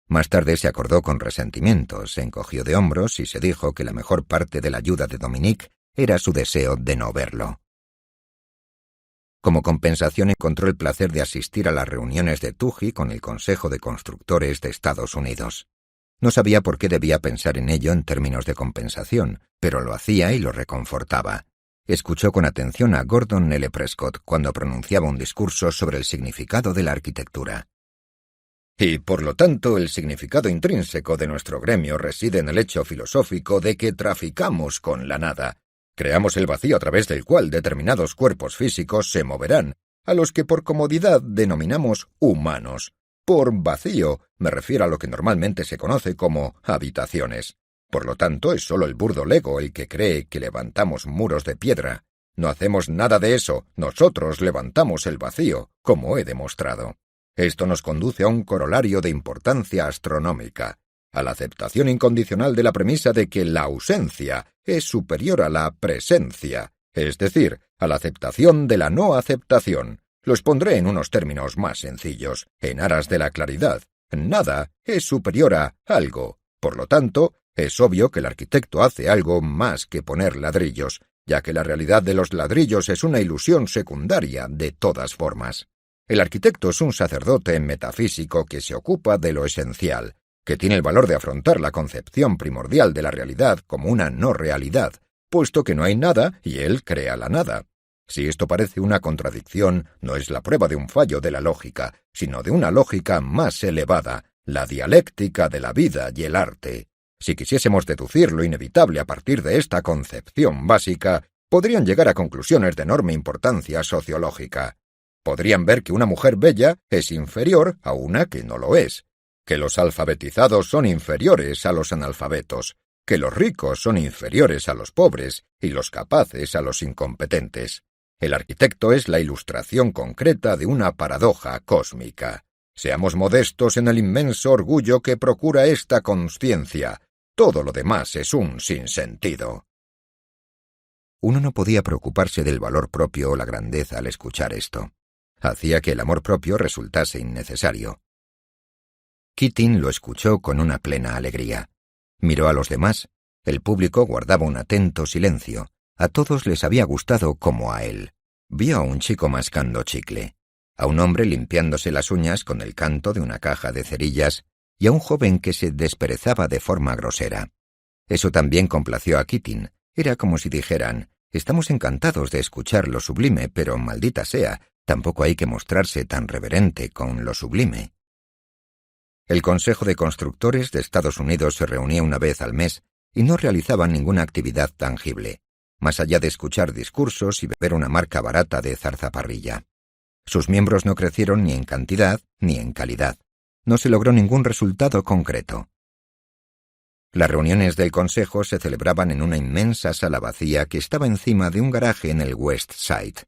Más tarde se acordó con resentimiento, se encogió de hombros y se dijo que la mejor parte de la ayuda de Dominique era su deseo de no verlo. Como compensación encontró el placer de asistir a las reuniones de Toohey con el Consejo de Constructores de Estados Unidos. No sabía por qué debía pensar en ello en términos de compensación, pero lo hacía y lo reconfortaba. Escuchó con atención a Gordon L. Prescott cuando pronunciaba un discurso sobre el significado de la arquitectura. «Y por lo tanto, el significado intrínseco de nuestro gremio reside en el hecho filosófico de que traficamos con la nada. Creamos el vacío a través del cual determinados cuerpos físicos se moverán, a los que por comodidad denominamos humanos. Por vacío me refiero a lo que normalmente se conoce como habitaciones. Por lo tanto, es solo el burdo Lego el que cree que levantamos muros de piedra. No hacemos nada de eso, nosotros levantamos el vacío, como he demostrado. Esto nos conduce a un corolario de importancia astronómica, a la aceptación incondicional de la premisa de que la ausencia es superior a la presencia, es decir, a la aceptación de la no aceptación. Lo expondré en unos términos más sencillos, en aras de la claridad. Nada es superior a algo. Por lo tanto, es obvio que el arquitecto hace algo más que poner ladrillos, ya que la realidad de los ladrillos es una ilusión secundaria de todas formas. El arquitecto es un sacerdote metafísico que se ocupa de lo esencial, que tiene el valor de afrontar la concepción primordial de la realidad como una no realidad, puesto que no hay nada y él crea la nada. Si esto parece una contradicción, no es la prueba de un fallo de la lógica, sino de una lógica más elevada, la dialéctica de la vida y el arte. Si quisiésemos deducir lo inevitable a partir de esta concepción básica, podrían llegar a conclusiones de enorme importancia sociológica. Podrían ver que una mujer bella es inferior a una que no lo es, que los alfabetizados son inferiores a los analfabetos, que los ricos son inferiores a los pobres y los capaces a los incompetentes. El arquitecto es la ilustración concreta de una paradoja cósmica. Seamos modestos en el inmenso orgullo que procura esta consciencia. Todo lo demás es un sinsentido. Uno no podía preocuparse del valor propio o la grandeza al escuchar esto. Hacía que el amor propio resultase innecesario. Keating lo escuchó con una plena alegría. Miró a los demás. El público guardaba un atento silencio. A todos les había gustado como a él. Vio a un chico mascando chicle, a un hombre limpiándose las uñas con el canto de una caja de cerillas y a un joven que se desperezaba de forma grosera. Eso también complació a Keating. Era como si dijeran: «Estamos encantados de escuchar lo sublime, pero maldita sea, tampoco hay que mostrarse tan reverente con lo sublime». El Consejo de Constructores de Estados Unidos se reunía una vez al mes y no realizaba ninguna actividad tangible, más allá de escuchar discursos y beber una marca barata de zarzaparrilla. Sus miembros no crecieron ni en cantidad ni en calidad. No se logró ningún resultado concreto. Las reuniones del Consejo se celebraban en una inmensa sala vacía que estaba encima de un garaje en el West Side.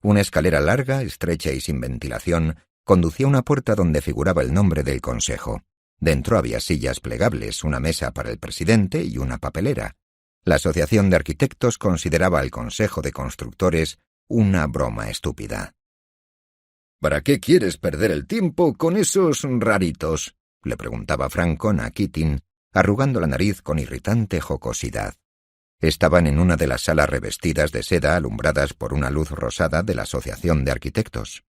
Una escalera larga, estrecha y sin ventilación conducía a una puerta donde figuraba el nombre del Consejo. Dentro había sillas plegables, una mesa para el presidente y una papelera. La Asociación de Arquitectos consideraba al Consejo de Constructores una broma estúpida. —¿Para qué quieres perder el tiempo con esos raritos? —le preguntaba Francon a Keating, arrugando la nariz con irritante jocosidad. Estaban en una de las salas revestidas de seda alumbradas por una luz rosada de la Asociación de Arquitectos.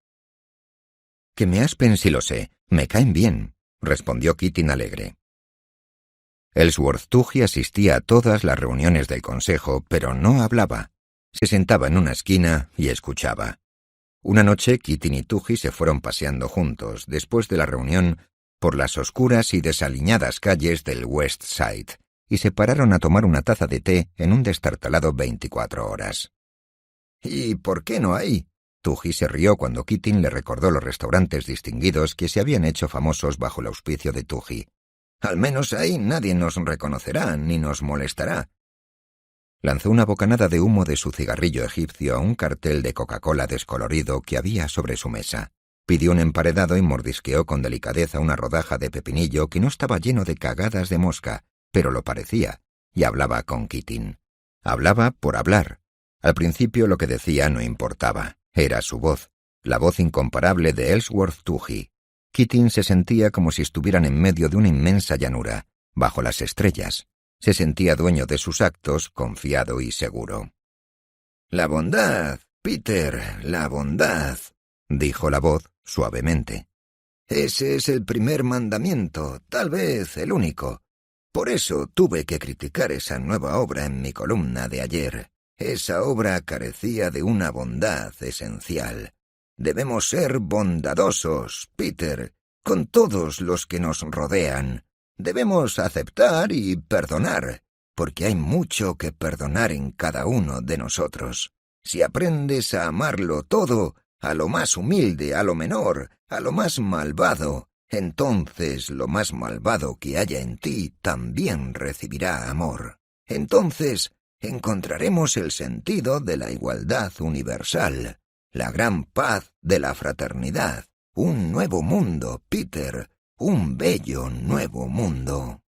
—Que me aspen si lo sé, me caen bien —respondió Keating alegre. Ellsworth Tuggy asistía a todas las reuniones del consejo, pero no hablaba. Se sentaba en una esquina y escuchaba. Una noche Keating y Tuggy se fueron paseando juntos, después de la reunión, por las oscuras y desaliñadas calles del West Side, y se pararon a tomar una taza de té en un destartalado 24 horas. —¿Y por qué no hay? Tuggy se rió cuando Keating le recordó los restaurantes distinguidos que se habían hecho famosos bajo el auspicio de Tuggy. —Al menos ahí nadie nos reconocerá ni nos molestará. Lanzó una bocanada de humo de su cigarrillo egipcio a un cartel de Coca-Cola descolorido que había sobre su mesa. Pidió un emparedado y mordisqueó con delicadeza una rodaja de pepinillo que no estaba lleno de cagadas de mosca, pero lo parecía, y hablaba con Keating. Hablaba por hablar. Al principio lo que decía no importaba. Era su voz, la voz incomparable de Ellsworth Tuggy. Keating se sentía como si estuvieran en medio de una inmensa llanura, bajo las estrellas. Se sentía dueño de sus actos, confiado y seguro. —La bondad, Peter, la bondad —dijo la voz suavemente. —Ese es el primer mandamiento, tal vez el único. Por eso tuve que criticar esa nueva obra en mi columna de ayer. Esa obra carecía de una bondad esencial. Debemos ser bondadosos, Peter, con todos los que nos rodean. Debemos aceptar y perdonar, porque hay mucho que perdonar en cada uno de nosotros. Si aprendes a amarlo todo, a lo más humilde, a lo menor, a lo más malvado, entonces lo más malvado que haya en ti también recibirá amor. Entonces encontraremos el sentido de la igualdad universal, la gran paz de la fraternidad, un nuevo mundo, Peter, un bello nuevo mundo.